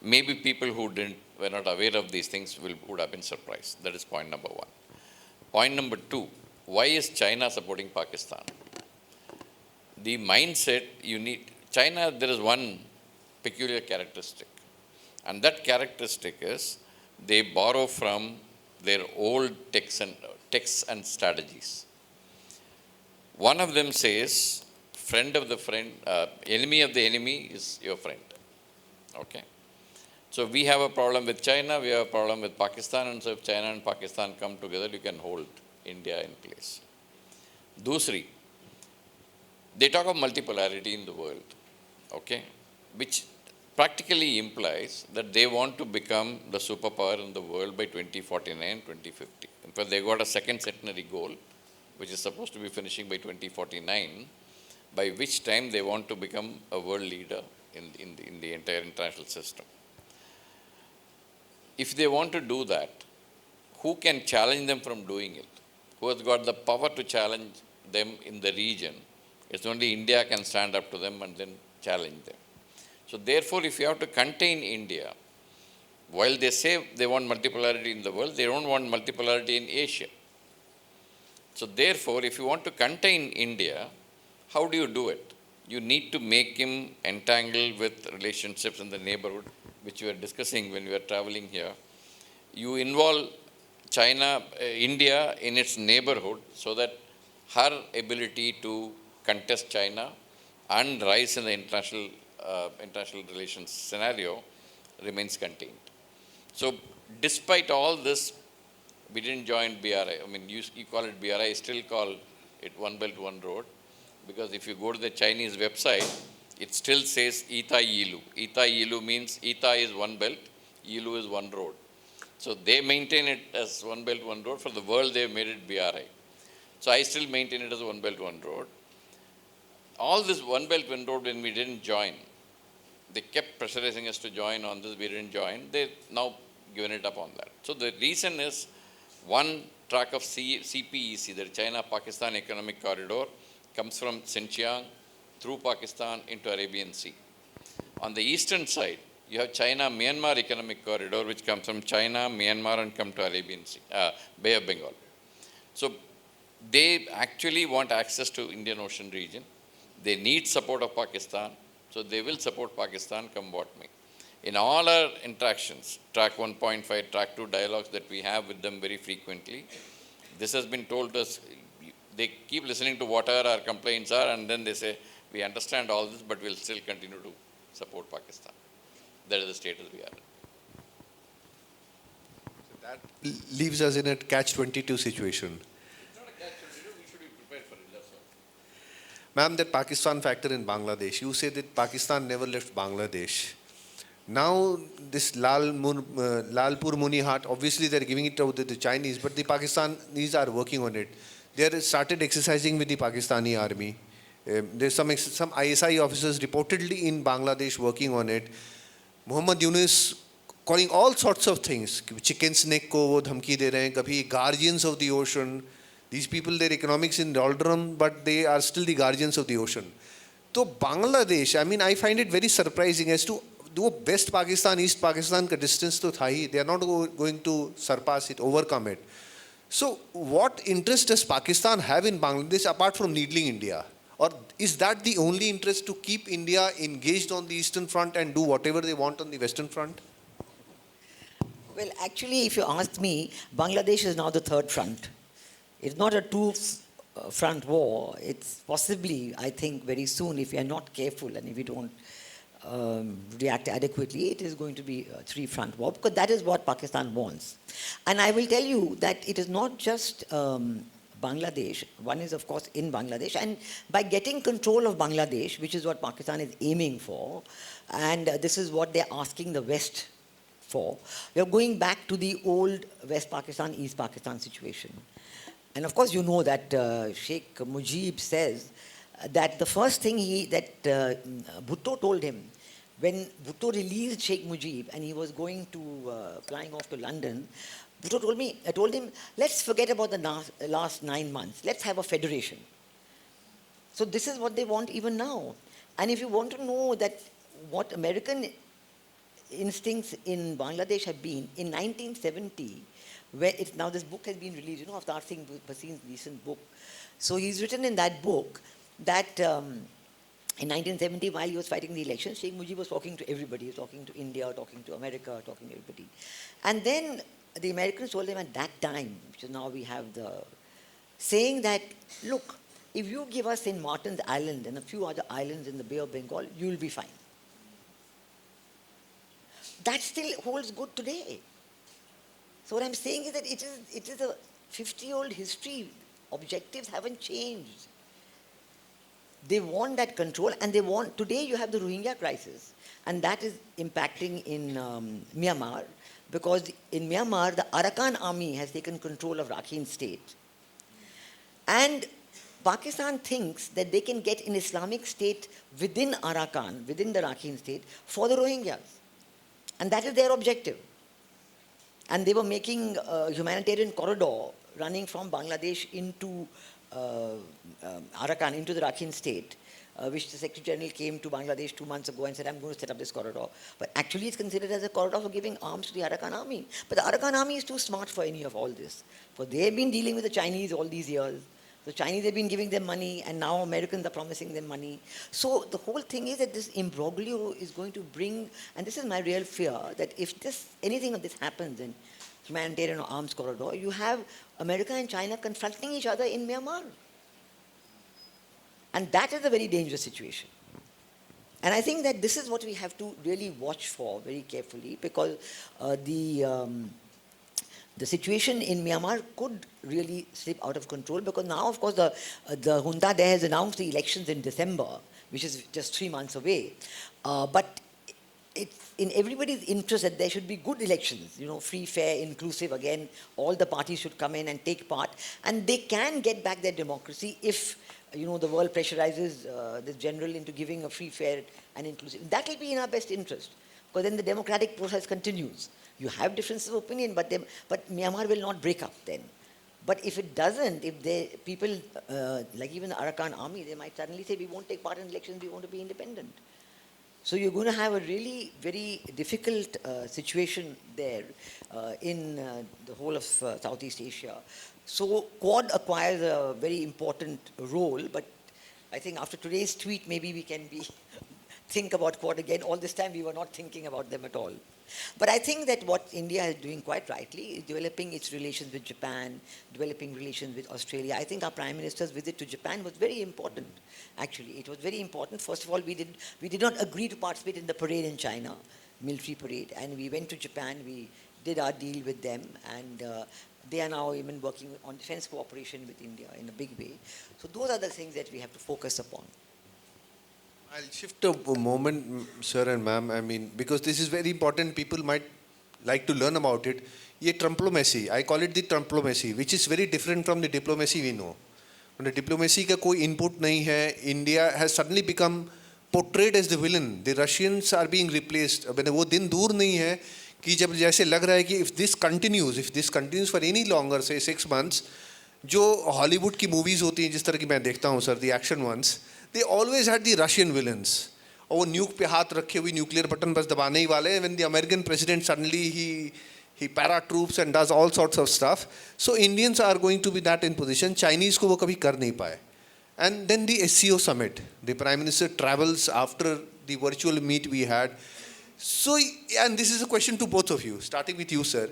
Maybe people who were not aware of these things would have been surprised. That is point number one. Point number two, why is China supporting Pakistan? The mindset you need, China, there is one peculiar characteristic. And that characteristic is they borrow from their old texts and strategies. One of them says, friend of the friend, enemy of the enemy is your friend. Okay. So we have a problem with China, we have a problem with Pakistan, and so if China and Pakistan come together, you can hold India in place. Dusri, they talk of multipolarity in the world, okay, which practically implies that they want to become the superpower in the world by 2049, 2050. In fact, they got a second centenary goal, which is supposed to be finishing by 2049, by which time they want to become a world leader in the entire international system. If they want to do that, who can challenge them from doing it? who has got the power to challenge them in the region. It's only India can stand up to them and then challenge them. So therefore, if you have to contain India, while they say they want multipolarity in the world, they don't want multipolarity in Asia. So therefore, if you want to contain India, how do you do it? You need to make him entangled with relationships in the neighborhood, which we were discussing when we were traveling here. You involve China, India in its neighborhood so that her ability to contest China and rise in the international relations scenario remains contained. So despite all this, we didn't join BRI. I mean, you call it BRI, I still call it One Belt, One Road, because if you go to the Chinese website, it still says Ita Yilu. Ita Yilu means Ita is one belt, Yilu is one road. So they maintain it as One Belt, One Road. For the world, they made it BRI. So I still maintain it as One Belt, One Road. All this One Belt, One Road, when we didn't join, they kept pressurizing us to join on this, we didn't join. They now given it up on that. So the reason is one track of CPEC, the China-Pakistan Economic Corridor, comes from Xinjiang through Pakistan into Arabian Sea. On the eastern side, you have China-Myanmar Economic Corridor, which comes from China, Myanmar, and come to Arabian Sea, Bay of Bengal. So they actually want access to Indian Ocean region. They need support of Pakistan, so they will support Pakistan come what may. In all our interactions, track 1.5, track 2 dialogues that we have with them very frequently, this has been told us. They keep listening to what our complaints are, and then they say, we understand all this, but we'll still continue to support Pakistan. That is the status we are in. That leaves us in a catch-22 situation. It's not a catch-22, we should be prepared for it, that's all. Ma'am, that Pakistan factor in Bangladesh, you say that Pakistan never left Bangladesh. Now, this Lalpur Muni Hat, obviously they're giving it to the Chinese, but the Pakistanis are working on it. They started exercising with the Pakistani army. There's some ISI officers reportedly in Bangladesh working on it. Muhammad Yunus calling all sorts of things. Chicken snake ko wo dhamki de rahe hain, kabhi guardians of the ocean. These people, their economics in doldrum, but they are still the guardians of the ocean. So Bangladesh, I mean, I find it very surprising as to do West Pakistan, East Pakistan ka distance to tha hi. They are not going to surpass it, overcome it. So what interest does Pakistan have in Bangladesh apart from needling India? Or is that the only interest, to keep India engaged on the Eastern Front and do whatever they want on the Western Front? Well, actually, if you ask me, Bangladesh is now the third front. It's not a two-front war. It's possibly, I think, very soon, if we are not careful and if we don't react adequately, it is going to be a three-front war, because that is what Pakistan wants. And I will tell you that it is not just Bangladesh. One is, of course, in Bangladesh. And by getting control of Bangladesh, which is what Pakistan is aiming for, and this is what they're asking the West for, we are going back to the old West Pakistan, East Pakistan situation. And of course, you know that Sheikh Mujib says that the first thing Bhutto told him, when Bhutto released Sheikh Mujib and he was going to, flying off to London, Bhutto told him, let's forget about the last 9 months. Let's have a federation. So this is what they want even now. And if you want to know that what American instincts in Bangladesh have been, in 1970, where it's now this book has been released, you know, of Avtar Singh Bhasin's recent book. So he's written in that book that in 1970, while he was fighting the election, Sheikh Mujib was talking to everybody. He was talking to India, talking to America, talking to everybody. And then the Americans told him at that time, which is now we have the, saying that, look, if you give us St. Martin's Island and a few other islands in the Bay of Bengal, you'll be fine. That still holds good today. So what I'm saying is that it is a 50-year-old history. Objectives haven't changed. They want that control, and they want, today you have the Rohingya crisis, and that is impacting in Myanmar, because in Myanmar, the Arakan army has taken control of Rakhine state. And Pakistan thinks that they can get an Islamic state within Arakan, within the Rakhine state, for the Rohingyas. And that is their objective. And they were making a humanitarian corridor running from Bangladesh into Arakan, into the Rakhine state, which the Secretary General came to Bangladesh 2 months ago and said, I'm going to set up this corridor. But actually it's considered as a corridor for giving arms to the Arakan army. But the Arakan army is too smart for any of all this. For they've been dealing with the Chinese all these years. The Chinese have been giving them money, and now Americans are promising them money. So the whole thing is that this imbroglio is going to bring, and this is my real fear, that if anything of this happens in humanitarian or arms corridor, you have America and China confronting each other in Myanmar. And that is a very dangerous situation. And I think that this is what we have to really watch for very carefully, because the situation in Myanmar could really slip out of control, because now, of course, the junta there has announced the elections in December, which is just 3 months away. But it's in everybody's interest that there should be good elections, free, fair, inclusive. Again, all the parties should come in and take part, and they can get back their democracy if the world pressurizes the general into giving a free, fair, and inclusive. That will be in our best interest, because then the democratic process continues. You have differences of opinion, but Myanmar will not break up then. But if it doesn't, if people, like even the Arakan army, they might suddenly say, we won't take part in elections, we want to be independent. So you're going to have a really very difficult situation there in the whole of Southeast Asia. So Quad acquires a very important role, but I think after today's tweet, maybe we can think about Quad again. All this time we were not thinking about them at all. But I think that what India is doing quite rightly is developing its relations with Japan, developing relations with Australia. I think our Prime Minister's visit to Japan was very important, actually. It was very important. First of all, we did not agree to participate in the parade in China, military parade, and we went to Japan, we did our deal with them, and they are now even working on defense cooperation with India in a big way. So those are the things that we have to focus upon. I'll shift a moment, sir and ma'am. I mean, because this is very important. People might like to learn about it. Ye Trumplomacy, I call it the Trumplomacy, which is very different from the diplomacy we know. When the diplomacy ka koi input nahi hai, India has suddenly become portrayed as the villain. The Russians are being replaced. Ab wo din dur nahi hai कि जब जैसे लग रहा है कि if this continues for any longer, say 6 months, जो Hollywood की movies होती हैं जिस तरह की मैं देखता हूँ sir, the action ones, they always had the Russian villains. और वो न्यूक पे हाथ रखे हुए न्यूक्लियर बटन बस दबाने ही वाले. When the American president suddenly he paratroops and does all sorts of stuff. So Indians are going to be that in position. Chinese को वो कभी कर नहीं पाए. And then the SCO summit. The Prime Minister travels after the virtual meet we had. So, and this is a question to both of you, starting with you, sir.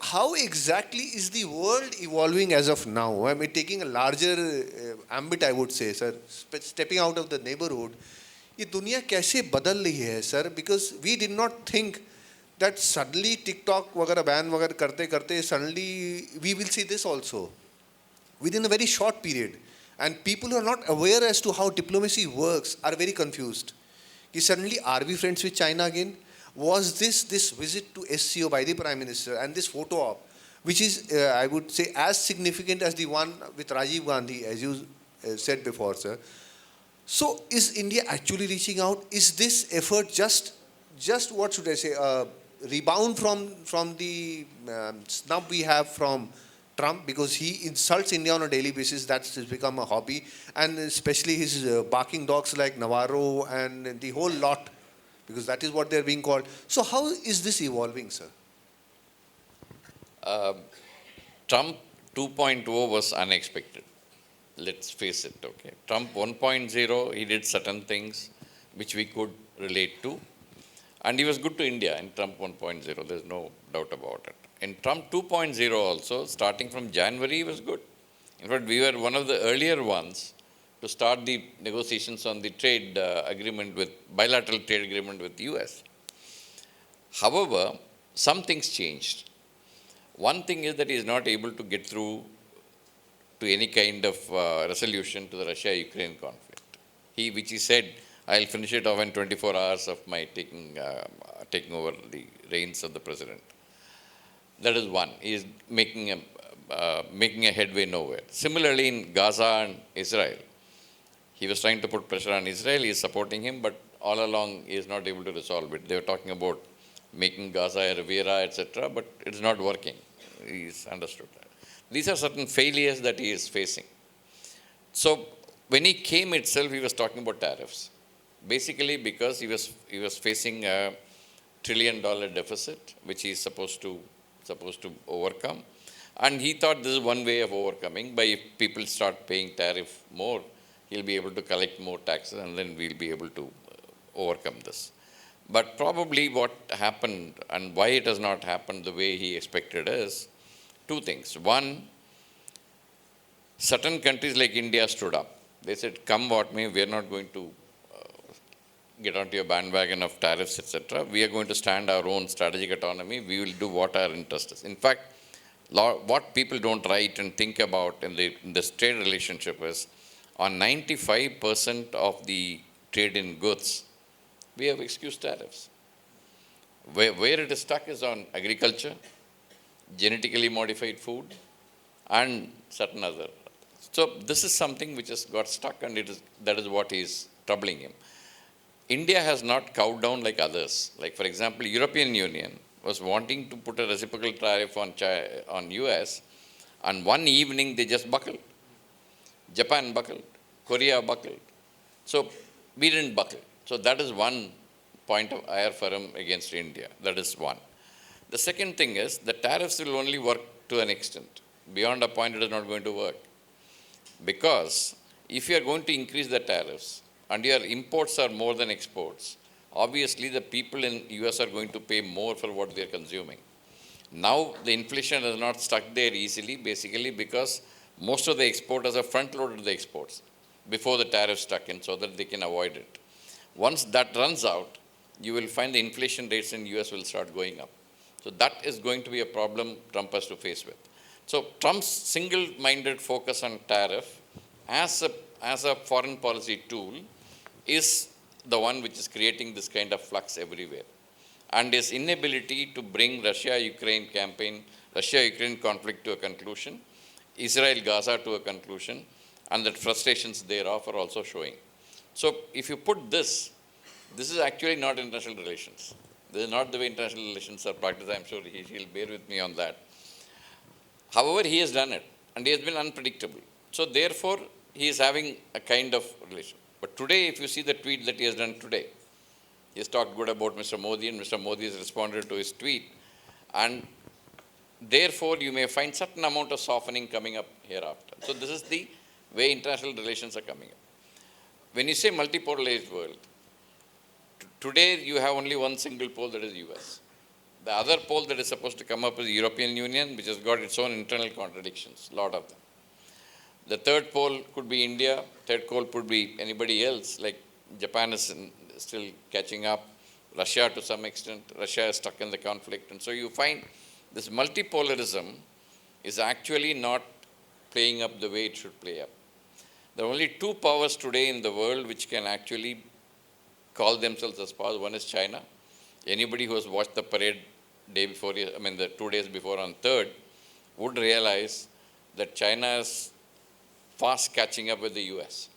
How exactly is the world evolving as of now? I mean, taking a larger ambit, I would say, sir, stepping out of the neighborhood, ये दुनिया कैसे बदल रही है, sir? Because we did not think that suddenly TikTok वगैरह ban वगैरह करते करते suddenly we will see this also within a very short period. And people who are not aware as to how diplomacy works are very confused. कि suddenly are we friends with China again? Was this visit to SCO by the Prime Minister and this photo op, which is, I would say, as significant as the one with Rajiv Gandhi, as you said before, sir. So is India actually reaching out? Is this effort just what should I say, rebound from the snub we have from Trump, because he insults India on a daily basis? That's become a hobby, and especially his barking dogs like Navarro and the whole lot, because that is what they're being called. So how is this evolving, sir? Trump 2.0 was unexpected. Let's face it, okay. Trump 1.0, he did certain things which we could relate to. And he was good to India in Trump 1.0, there's no doubt about it. In Trump 2.0 also, starting from January, he was good. In fact, we were one of the earlier ones to start the negotiations on the trade bilateral trade agreement with the US. However, some things changed. One thing is that he is not able to get through to any kind of resolution to the Russia-Ukraine conflict. Which he said, I'll finish it off in 24 hours of my taking over the reins of the president. That is one. He is making a headway nowhere. Similarly, in Gaza and Israel, he was trying to put pressure on Israel. He is supporting him, but all along he is not able to resolve it. They were talking about making Gaza a Riviera, etc., but it's not working. He's understood that. These are certain failures that he is facing. So when he came itself, he was talking about tariffs. Basically because he was facing a $1 trillion deficit, which he is supposed to overcome. And he thought this is one way of overcoming. By if people start paying tariff more, he'll be able to collect more taxes and then we'll be able to overcome this. But probably what happened and why it has not happened the way he expected is two things. One, certain countries like India stood up. They said, come what may, we are not going to get onto your bandwagon of tariffs, etc. We are going to stand our own strategic autonomy. We will do what our interest is. In fact, what people don't write and think about in this trade relationship is, on 95% of the trade in goods, we have excused tariffs. Where it is stuck is on agriculture, genetically modified food, and certain other. So this is something which has got stuck, and that is what is troubling him. India has not cowed down like others. Like, for example, European Union was wanting to put a reciprocal tariff on US, and one evening they just buckled. Japan buckled. Korea buckled. So we didn't buckle. So that is one point of ire for him against India. That is one. The second thing is the tariffs will only work to an extent. Beyond a point, it is not going to work. Because if you are going to increase the tariffs and your imports are more than exports, obviously the people in US are going to pay more for what they are consuming. Now the inflation is not stuck there easily, basically because most of the exporters have front-loaded the exports before the tariff stuck in so that they can avoid it. Once that runs out, you will find the inflation rates in US will start going up. So that is going to be a problem Trump has to face with. So Trump's single-minded focus on tariff as a foreign policy tool is the one which is creating this kind of flux everywhere. And his inability to bring Russia-Ukraine campaign, Russia-Ukraine conflict to a conclusion, Israel-Gaza to a conclusion, and the frustrations thereof are also showing. So if you put this is actually not international relations. This is not the way international relations are practiced. I'm sure he'll bear with me on that. However, he has done it, and he has been unpredictable. So therefore, he is having a kind of relation. But today, if you see the tweet that he has done today, he has talked good about Mr. Modi, and Mr. Modi has responded to his tweet. And therefore, you may find certain amount of softening coming up hereafter. So this is the way international relations are coming up. When you say multipolarized world, today you have only one single pole, that is US. The other pole that is supposed to come up is the European Union, which has got its own internal contradictions, a lot of them. The third pole could be India, third pole could be anybody else, like Japan is still catching up, Russia to some extent, Russia is stuck in the conflict. And so you find this multipolarism is actually not playing up the way it should play up. There are only two powers today in the world which can actually call themselves as powers. One is China. Anybody who has watched the parade the 2 days before on 3rd would realize that China is fast catching up with the US.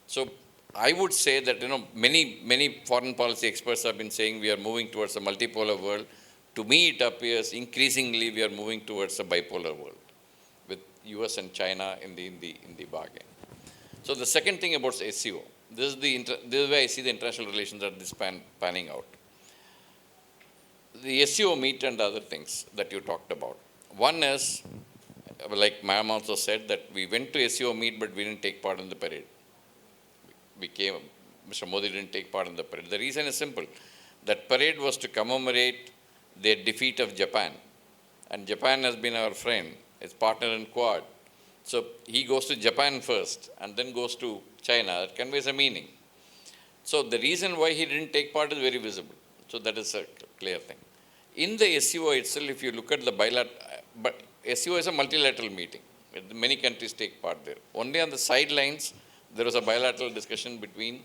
So I would say that many foreign policy experts have been saying we are moving towards a multipolar world. To me, it appears increasingly we are moving towards a bipolar world with US and China in the bargain. So the second thing about SCO, this is where I see the international relations at this panning out. The SCO meet and other things that you talked about. One is, like ma'am also said, that we went to SCO meet, but we didn't take part in the parade. Mr. Modi didn't take part in the parade. The reason is simple. That parade was to commemorate their defeat of Japan. And Japan has been our friend, his partner in Quad. So he goes to Japan first and then goes to China. That conveys a meaning. So the reason why he didn't take part is very visible. So that is a clear thing. In the SCO itself, if you look at the but SCO is a multilateral meeting. Many countries take part there. Only on the sidelines, there was a bilateral discussion between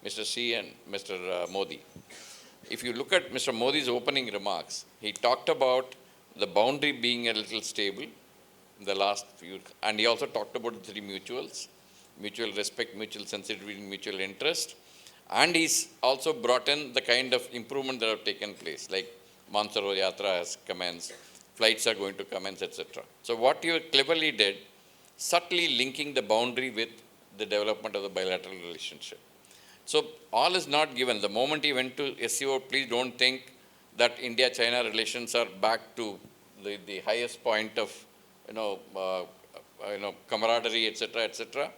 Mr. Xi and Mr. Modi. If you look at Mr. Modi's opening remarks, he talked about the boundary being a little stable in the last few, and he also talked about the three mutuals: mutual respect, mutual sensitivity, mutual interest. And he's also brought in the kind of improvement that have taken place, like Mansaro Yatra has commenced, flights are going to commence, etc. So what you cleverly did, subtly linking the boundary with the development of the bilateral relationship. So all is not given. The moment he went to SCO, please don't think that India-China relations are back to the highest point of, camaraderie, etc., etc.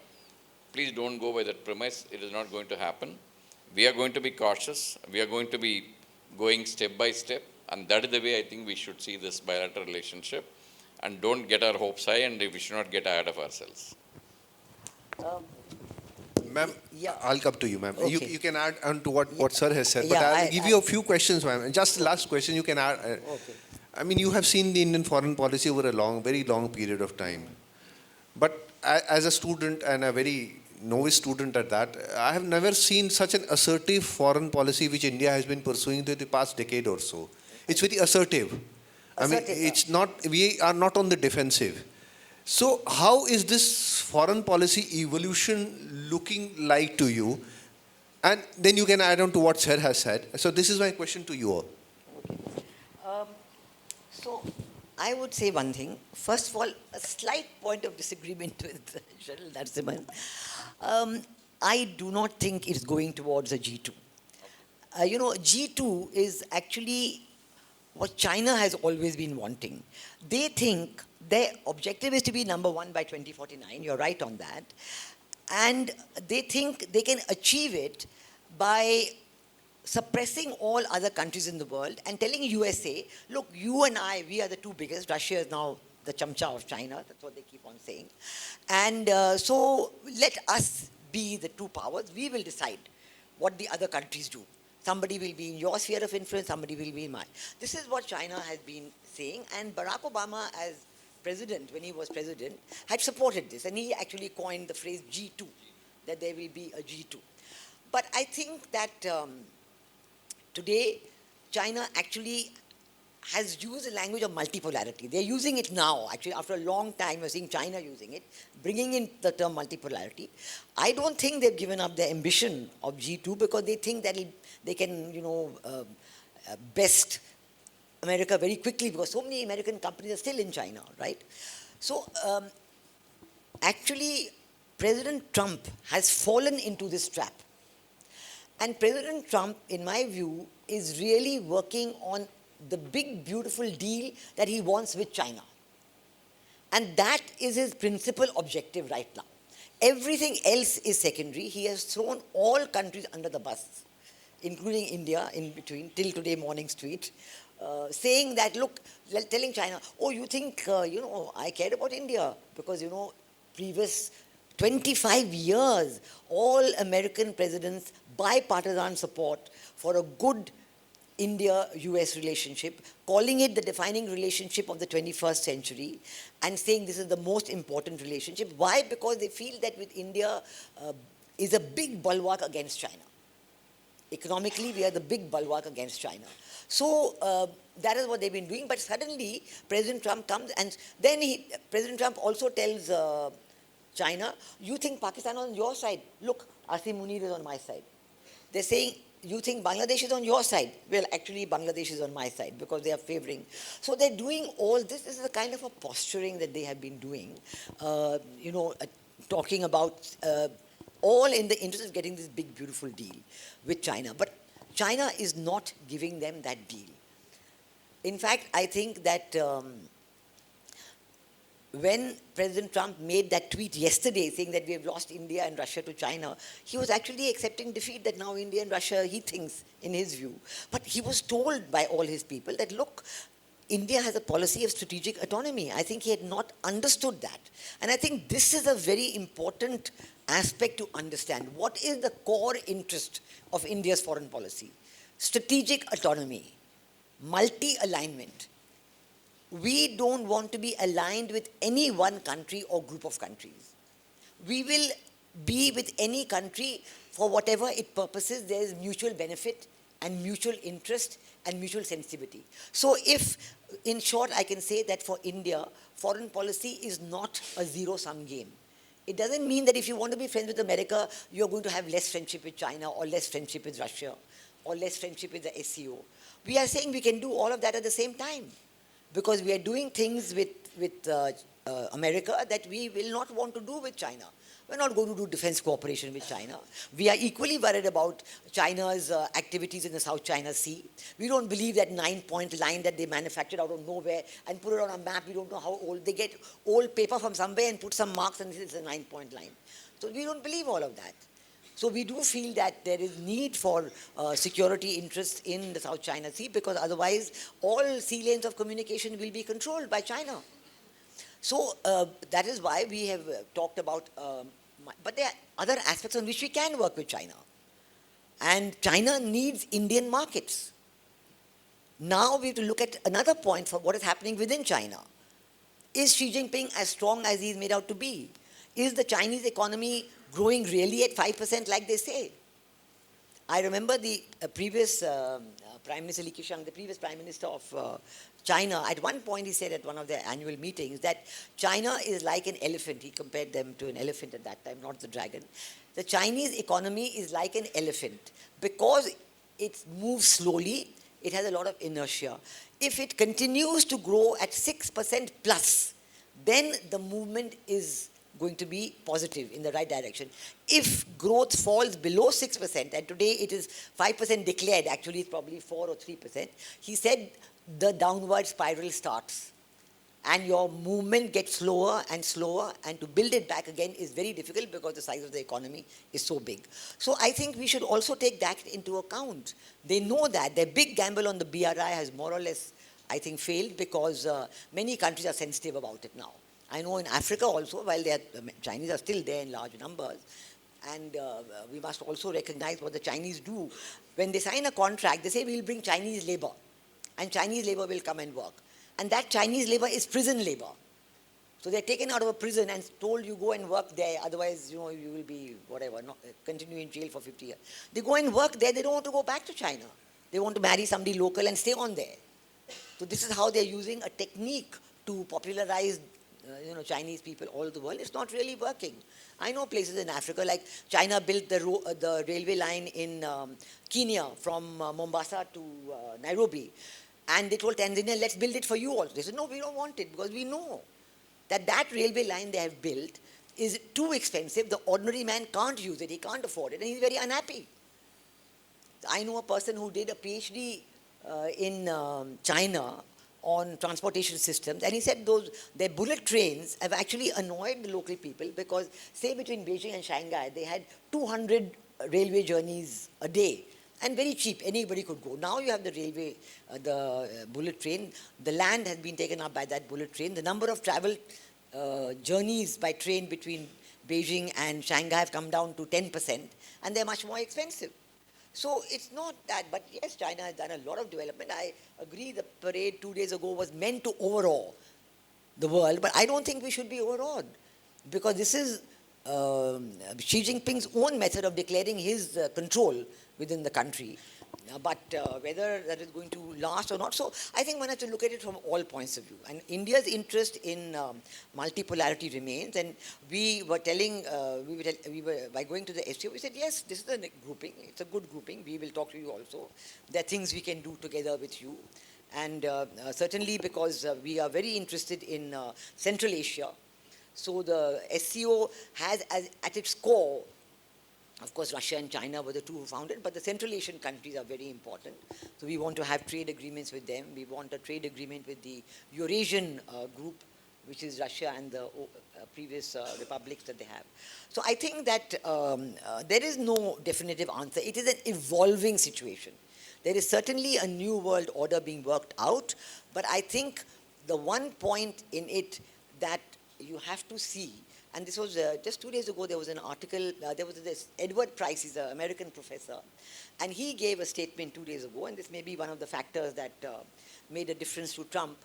Please don't go by that premise. It is not going to happen. We are going to be cautious. We are going to be going step by step. And that is the way I think we should see this bilateral relationship. And don't get our hopes high, and we should not get ahead of ourselves. Ma'am, Yeah. I'll come to you, ma'am. Okay. You can add on to what sir has said, but Yeah, I'll give you a few questions, ma'am. Just the last question you can add. Okay. I mean, you have seen the Indian foreign policy over a very long period of time. But as a student and a very novice student at that, I have never seen such an assertive foreign policy which India has been pursuing the past decade or so. It's very assertive. I mean, Assertive, it's not, we are not on the defensive. So how is this foreign policy evolution looking like to you? And then you can add on to what sir has said. So this is my question to you all. So I would say one thing. First of all, a slight point of disagreement with General Narasimhan. I do not think it's going towards a G2. G2 is actually what China has always been wanting. They think their objective is to be number one by 2049. You're right on that. And they think they can achieve it by suppressing all other countries in the world and telling USA, look, you and I, we are the two biggest. Russia is now the chamcha of China. That's what they keep on saying. And so let us be the two powers. We will decide what the other countries do. Somebody will be in your sphere of influence, somebody will be in mine. This is what China has been saying. And Barack Obama, as president, when he was president, had supported this. And he actually coined the phrase G2, that there will be a G2. But I think that today, China actually has used the language of multipolarity. They're using it now. Actually, after a long time, we're seeing China using it, bringing in the term multipolarity. I don't think they've given up their ambition of G2 because they think that they can, best America very quickly because so many American companies are still in China, right? So, actually, President Trump has fallen into this trap. And President Trump, in my view, is really working on the big, beautiful deal that he wants with China. And that is his principal objective right now. Everything else is secondary. He has thrown all countries under the bus, including India in between, till today morning's tweet, saying that, look, telling China, oh, you think, I care about India because, previous 25 years, all American presidents, bipartisan support for a good India-US relationship, calling it the defining relationship of the 21st century, and saying this is the most important relationship. Why? Because they feel that with India is a big bulwark against China. Economically, we are the big bulwark against China. So that is what they've been doing. But suddenly, President Trump comes, and then President Trump also tells China, you think Pakistan is on your side? Look, Asim Munir is on my side. They're saying, you think Bangladesh is on your side? Well, actually, Bangladesh is on my side because they are favoring. So they're doing all this. This is a kind of a posturing that they have been doing, talking about all in the interest of getting this big, beautiful deal with China. But China is not giving them that deal. In fact, I think that when President Trump made that tweet yesterday saying that we have lost India and Russia to China, he was actually accepting defeat that now India and Russia, he thinks, in his view. But he was told by all his people that, look, India has a policy of strategic autonomy. I think he had not understood that. And I think this is a very important aspect to understand. What is the core interest of India's foreign policy? Strategic autonomy, multi-alignment. We don't want to be aligned with any one country or group of countries. We will be with any country for whatever its purposes. There is mutual benefit and mutual interest and mutual sensitivity. So if, in short, I can say that for India, foreign policy is not a zero-sum game. It doesn't mean that if you want to be friends with America, you're going to have less friendship with China or less friendship with Russia or less friendship with the SCO. We are saying we can do all of that at the same time. because we are doing things with America that we will not want to do with China. We're not going to do defense cooperation with China. We are equally worried about China's activities in the South China Sea. We don't believe that 9-point line that they manufactured out of nowhere and put it on a map. We don't know how old. They get old paper from somewhere and put some marks and it's a 9-point line. So we don't believe all of that. So we do feel that there is need for security interests in the South China Sea, because otherwise all sea lanes of communication will be controlled by China. So that is why we have talked about, but there are other aspects on which we can work with China. And China needs Indian markets. Now we have to look at another point for what is happening within China. Is Xi Jinping as strong as he is made out to be? Is the Chinese economy growing really at 5% like they say? I remember the previous Prime Minister Li Keqiang, the previous Prime Minister of China, at one point he said at one of their annual meetings that China is like an elephant. He compared them to an elephant at that time, not the dragon. The Chinese economy is like an elephant. Because it moves slowly, it has a lot of inertia. If it continues to grow at 6% plus, then the movement is going to be positive in the right direction. If growth falls below 6%, and today it is 5% declared, actually it's probably 4 or 3%, he said the downward spiral starts. And your movement gets slower and slower, and to build it back again is very difficult because the size of the economy is so big. So I think we should also take that into account. They know that. Their big gamble on the BRI has more or less, I think, failed because many countries are sensitive about it now. I know in Africa also, while the Chinese are still there in large numbers, and we must also recognize what the Chinese do. When they sign a contract, they say we'll bring Chinese labor, and Chinese labor will come and work. And that Chinese labor is prison labor. So they're taken out of a prison and told you go and work there, otherwise you will be whatever, continue in jail for 50 years. They go and work there, they don't want to go back to China. They want to marry somebody local and stay on there. So this is how they're using a technique to popularize Chinese people all over the world. It's not really working. I know places in Africa, like China built the railway line in Kenya from Mombasa to Nairobi. And they told Tanzania, let's build it for you also. They said, no, we don't want it, because we know that railway line they have built is too expensive. The ordinary man can't use it. He can't afford it, and he's very unhappy. I know a person who did a PhD in China on transportation systems, and he said their bullet trains have actually annoyed the local people because, say, between Beijing and Shanghai, they had 200 railway journeys a day, and very cheap, anybody could go. Now you have the railway, the bullet train, the land has been taken up by that bullet train, the number of travel journeys by train between Beijing and Shanghai have come down to 10%, and they're much more expensive. So it's not that, but yes, China has done a lot of development. I agree the parade 2 days ago was meant to overawe the world, but I don't think we should be overawed, because this is Xi Jinping's own method of declaring his control within the country. But whether that is going to last or not, so I think one has to look at it from all points of view. And India's interest in multipolarity remains. And we were telling, by going to the SCO, we said, yes, this is a grouping. It's a good grouping. We will talk to you also. There are things we can do together with you. And certainly because we are very interested in Central Asia. So the SCO has at its core, of course, Russia and China were the two who founded, but the Central Asian countries are very important. So we want to have trade agreements with them. We want a trade agreement with the Eurasian group, which is Russia and the previous republics that they have. So I think that there is no definitive answer. It is an evolving situation. There is certainly a new world order being worked out, but I think the one point in it that you have to see, and this was just 2 days ago, there was an article, there was this Edward Price, he's an American professor, and he gave a statement 2 days ago, and this may be one of the factors that made a difference to Trump.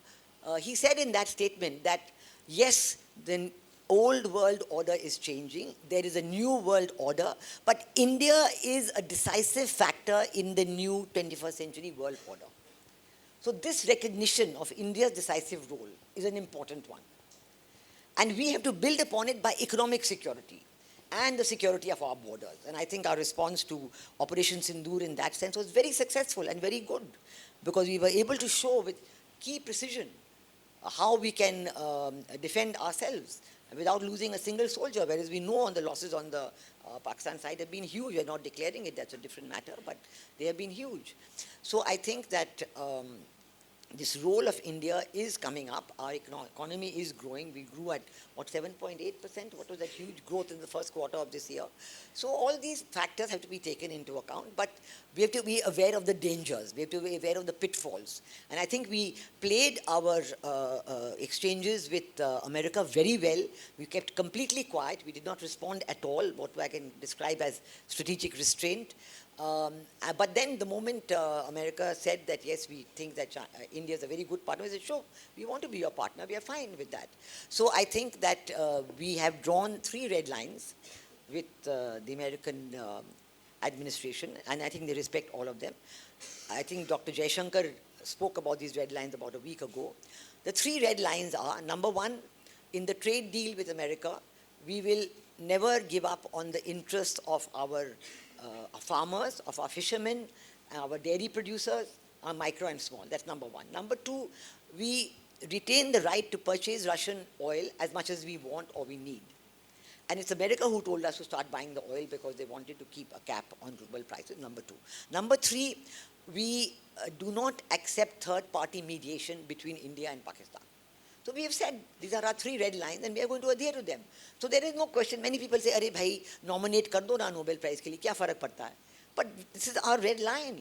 He said in that statement that, yes, the old world order is changing, there is a new world order, but India is a decisive factor in the new 21st century world order. So this recognition of India's decisive role is an important one. And we have to build upon it by economic security and the security of our borders. And I think our response to Operation Sindoor in that sense was very successful and very good, because we were able to show with key precision how we can defend ourselves without losing a single soldier, whereas we know on the losses on the Pakistan side have been huge. We're not declaring it, that's a different matter, but they have been huge. So I think that this role of India is coming up. Our economy is growing. We grew at, what, 7.8%? What was that huge growth in the first quarter of this year? So all these factors have to be taken into account, but we have to be aware of the dangers. We have to be aware of the pitfalls. And I think we played our exchanges with America very well. We kept completely quiet. We did not respond at all, what I can describe as strategic restraint. But then the moment America said that, yes, we think that India is a very good partner, we said, sure, we want to be your partner, we are fine with that. So I think that we have drawn 3 red lines with the American administration, and I think they respect all of them. I think Dr. Jaishankar spoke about these red lines about a week ago. The 3 red lines are, number 1, in the trade deal with America, we will never give up on the interests of our farmers, of our fishermen, our dairy producers, our micro and small. That's number 1. Number 2, we retain the right to purchase Russian oil as much as we want or we need. And it's America who told us to start buying the oil because they wanted to keep a cap on global prices, number 2. Number 3, we do not accept third-party mediation between India and Pakistan. So we have said, these are our 3 red lines and we are going to adhere to them. So there is no question. Many people say, "Arey bhai, nominate kar do na Nobel Prize ke liye, kya farak padta hai?" But this is our red line,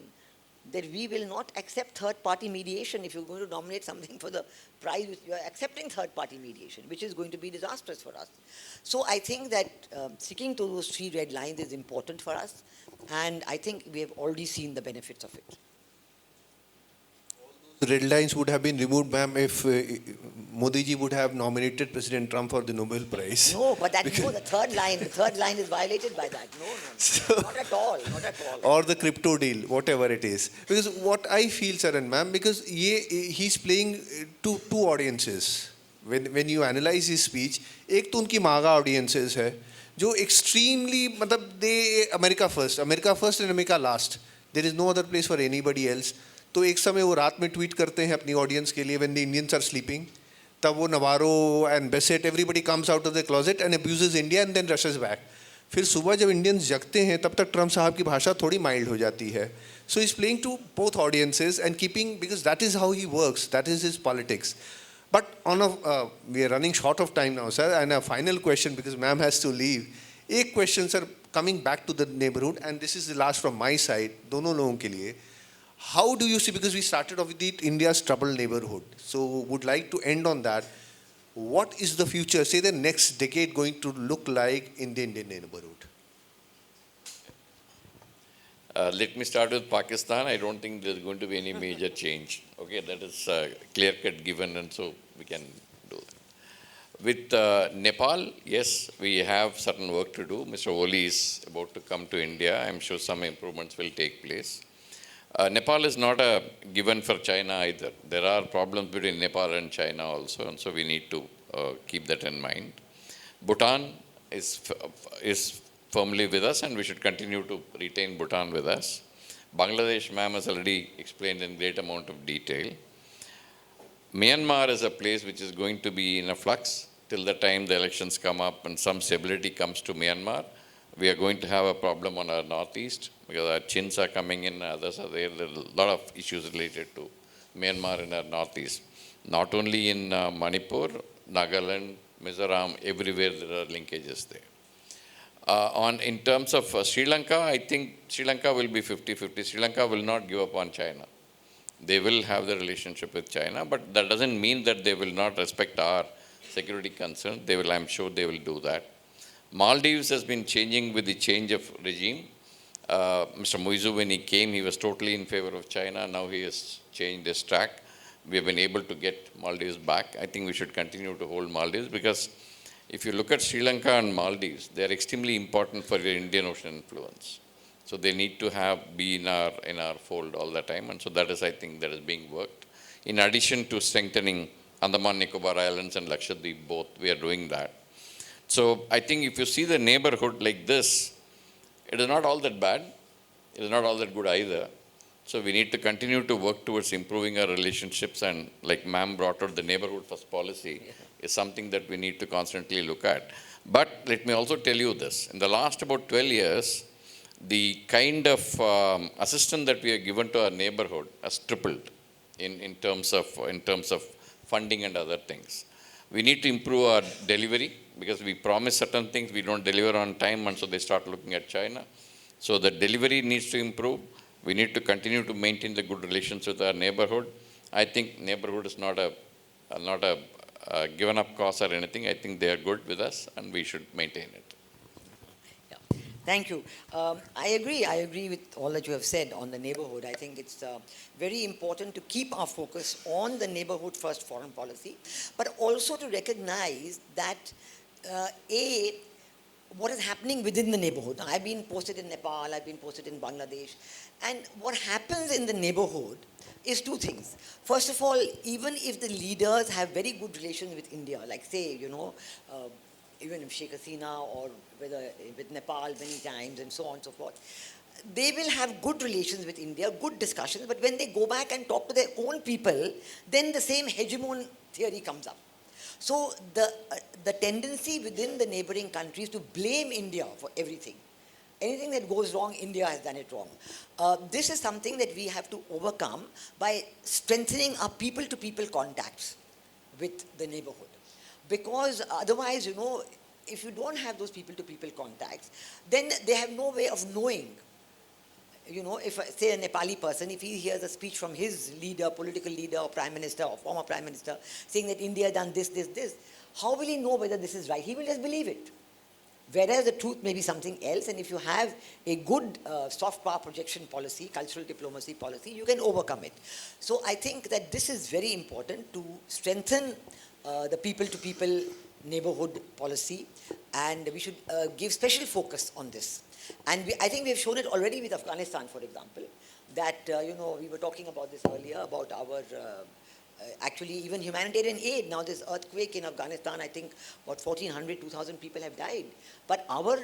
that we will not accept third-party mediation. If you're going to nominate something for the prize, you are accepting third-party mediation, which is going to be disastrous for us. So I think that sticking to those 3 red lines is important for us, and I think we have already seen the benefits of it. Red lines would have been removed, ma'am, if Modi ji would have nominated President Trump for the Nobel Prize. No, but that, no, the third line is violated by that. No, not at all, not at all. Or the crypto deal, whatever it is. Because what I feel, sir and ma'am, because he's playing two audiences. When you analyze his speech, एक तो उनकी मागा audiences है, जो extremely, मतलब they America first and America last. There is no other place for anybody else. तो एक समय वो रात में ट्वीट करते हैं अपनी ऑडियंस के लिए when the Indians are sleeping, तब वो नवारो and Bassett, everybody comes out of the closet and abuses India and then rushes back. फिर सुबह जब इंडियंस जगते हैं तब तक ट्रम्प साहब की भाषा थोड़ी माइल्ड हो जाती है. So he's playing to both audiences and keeping, because that is how he works, that is his politics. But we are running short of time now, sir, and a final question, because ma'am has to leave. एक question, sir, coming back to the neighborhood, and this is the last from my side, दोनों लोगों के लिए. How do you see, because we started off with India's troubled neighborhood, so would like to end on that. What is the future, say the next decade, going to look like in the Indian neighborhood? Let me start with Pakistan. I don't think there's going to be any major change. Okay, that is clear-cut given, and so we can do that. With Nepal, yes, we have certain work to do. Mr. Oli is about to come to India. I'm sure some improvements will take place. Nepal is not a given for China either. There are problems between Nepal and China also, and so we need to keep that in mind. Bhutan is firmly with us, and we should continue to retain Bhutan with us. Bangladesh, ma'am has already explained in great amount of detail. Myanmar is a place which is going to be in a flux till the time the elections come up and some stability comes to Myanmar. We are going to have a problem on our northeast because our Chins are coming in, others are there. There are a lot of issues related to Myanmar in our northeast. Not only in Manipur, Nagaland, Mizoram, everywhere there are linkages there. In terms of Sri Lanka, I think Sri Lanka will be 50-50. Sri Lanka will not give up on China. They will have the relationship with China, but that doesn't mean that they will not respect our security concerns. They will, I'm sure they will do that. Maldives has been changing with the change of regime. Mr. Muizu, when he came, he was totally in favor of China. Now he has changed his track. We have been able to get Maldives back. I think we should continue to hold Maldives because if you look at Sri Lanka and Maldives, they are extremely important for your Indian Ocean influence. So they need to be in our fold all the time. And so that is, I think, that is being worked. In addition to strengthening Andaman Nicobar Islands and Lakshadweep both, we are doing that. So I think if you see the neighborhood like this, it is not all that bad. It is not all that good either. So we need to continue to work towards improving our relationships, and like ma'am brought out, the neighborhood first policy is something that we need to constantly look at. But let me also tell you this, in the last about 12 years, the kind of assistance that we have given to our neighborhood has tripled in terms of funding and other things. We need to improve our delivery because we promise certain things, we don't deliver on time, and so they start looking at China. So the delivery needs to improve. We need to continue to maintain the good relations with our neighborhood. I think neighborhood is not a given up cause or anything. I think they are good with us and we should maintain it. Yeah. Thank you. I agree with all that you have said on the neighborhood. I think it's very important to keep our focus on the neighborhood first foreign policy, but also to recognize that what is happening within the neighborhood. Now, I've been posted in Nepal, I've been posted in Bangladesh, and what happens in the neighborhood is two things. First of all, even if the leaders have very good relations with India, like say, even if Sheikh Hasina or whether with Nepal many times and so on and so forth, they will have good relations with India, good discussions, but when they go back and talk to their own people, then the same hegemon theory comes up. So the tendency within the neighboring countries to blame India for everything. Anything that goes wrong, India has done it wrong. This is something that we have to overcome by strengthening our people-to-people contacts with the neighborhood. Because otherwise, if you don't have those people-to-people contacts, then they have no way of knowing. If, say, a Nepali person, if he hears a speech from his leader, political leader or prime minister or former prime minister saying that India done this, how will he know whether this is right? He will just believe it. Whereas the truth may be something else, and if you have a good soft power projection policy, cultural diplomacy policy, you can overcome it. So I think that this is very important to strengthen the people-to-people neighborhood policy, and we should give special focus on this. And I think we have shown it already with Afghanistan, for example, that, we were talking about this earlier, about our, actually even humanitarian aid. Now this earthquake in Afghanistan, I think about 1,400, 2,000 people have died. But our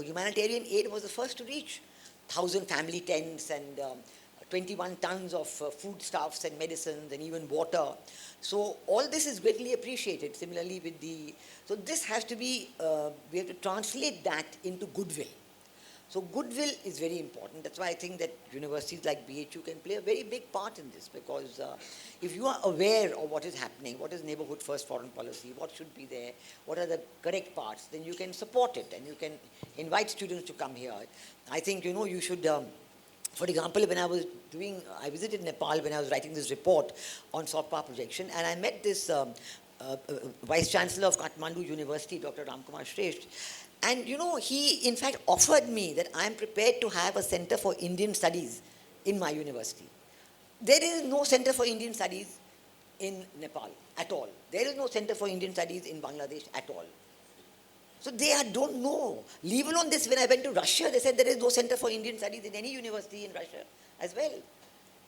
humanitarian aid was the first to reach 1,000 family tents and 21 tons of foodstuffs and medicines and even water. So all this is greatly appreciated. Similarly with so this has to be, we have to translate that into goodwill. So goodwill is very important. That's why I think that universities like BHU can play a very big part in this, because if you are aware of what is happening, what is neighborhood first foreign policy, what should be there, what are the correct parts, then you can support it and you can invite students to come here. I think, you should, for example, when I visited Nepal when I was writing this report on soft power projection, and I met this Vice Chancellor of Kathmandu University, Dr. Ramkumar Shresht, and he in fact offered me that I am prepared to have a center for Indian studies in my university. There is no center for Indian studies in Nepal at all. There is no center for Indian studies in Bangladesh at all. So they don't know. Leave alone this, when I went to Russia, they said there is no center for Indian studies in any university in Russia as well.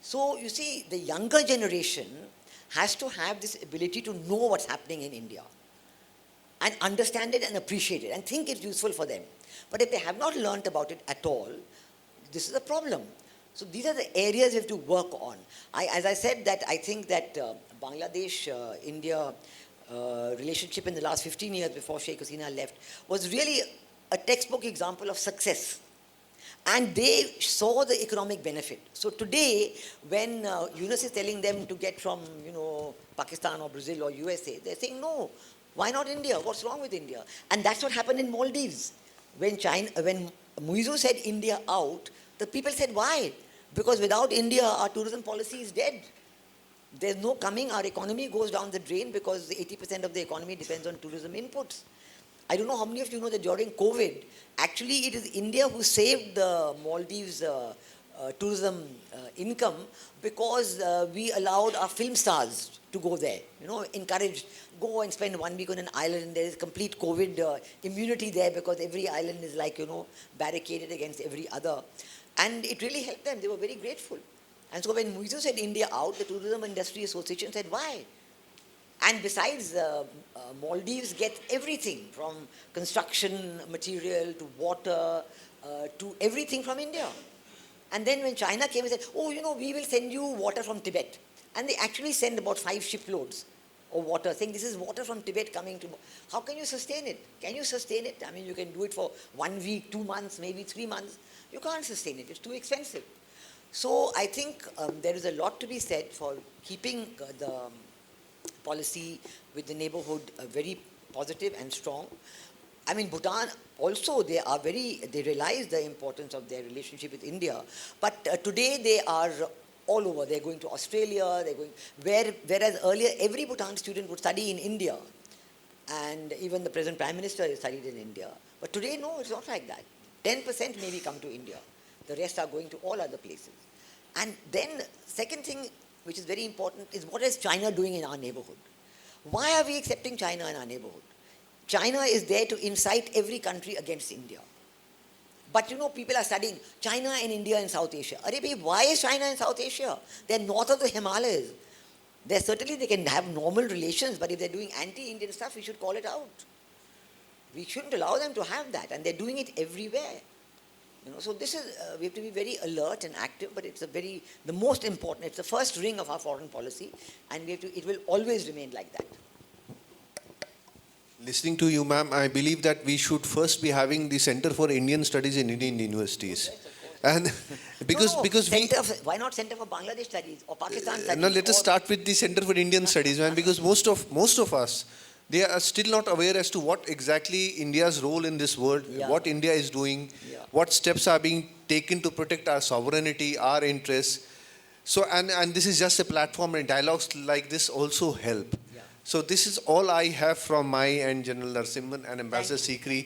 So you see, the younger generation has to have this ability to know what's happening in India and understand it and appreciate it and think it's useful for them. But if they have not learnt about it at all, this is a problem. So these are the areas we have to work on. As I said, that I think that Bangladesh-India relationship in the last 15 years before Sheikh Hasina left was really a textbook example of success. And they saw the economic benefit. So today, when Yunus is telling them to get from, Pakistan or Brazil or USA, they're saying, no, why not India? What's wrong with India? And that's what happened in Maldives. When Muizu said India out, the people said, why? Because without India, our tourism policy is dead. There's no coming, our economy goes down the drain because 80% of the economy depends on tourism inputs. I don't know how many of you know that during COVID, actually it is India who saved the Maldives tourism income, because we allowed our film stars to go there, encouraged, go and spend 1 week on an island. There is complete COVID immunity there because every island is like, barricaded against every other. And it really helped them. They were very grateful. And so when Muizu said India out, the Tourism Industry Association said, why? And besides, Maldives get everything from construction material to water to everything from India. And then when China came and said, oh, you know, we will send you water from Tibet. And they actually send about 5 shiploads of water, saying this is water from Tibet coming to... How can you sustain it? Can you sustain it? I mean, you can do it for 1 week, 2 months, maybe 3 months. You can't sustain it. It's too expensive. So I think there is a lot to be said for keeping the policy with the neighborhood very positive and strong. I mean, Bhutan also, they realize the importance of their relationship with India. But today they are all over. They're going to Australia, whereas earlier every Bhutan student would study in India. And even the present Prime Minister studied in India. But today, no, it's not like that. 10% maybe come to India. The rest are going to all other places. And then, second thing, which is very important, is what is China doing in our neighborhood? Why are we accepting China in our neighborhood? China is there to incite every country against India. But you know, people are studying China and India in South Asia. Arey, why is China in South Asia? They're north of the Himalayas. Certainly they can have normal relations, but if they're doing anti-Indian stuff, we should call it out. We shouldn't allow them to have that, and they're doing it everywhere. You know, so this is, we have to be very alert and active, but it's the most important, it's the first ring of our foreign policy, and it will always remain like that. Listening to you, ma'am, I believe that we should first be having the Center for Indian Studies in Indian universities. And because why not Center for Bangladesh Studies or Pakistan Studies? no, let us start with the Center for Indian Studies, man, because most of us, they are still not aware as to what exactly India's role in this world, what India is doing, what steps are being taken to protect our sovereignty, our interests. So, and this is just a platform, and dialogues like this also help. So this is all I have from my end, General Narasimhan and Ambassador Sikri.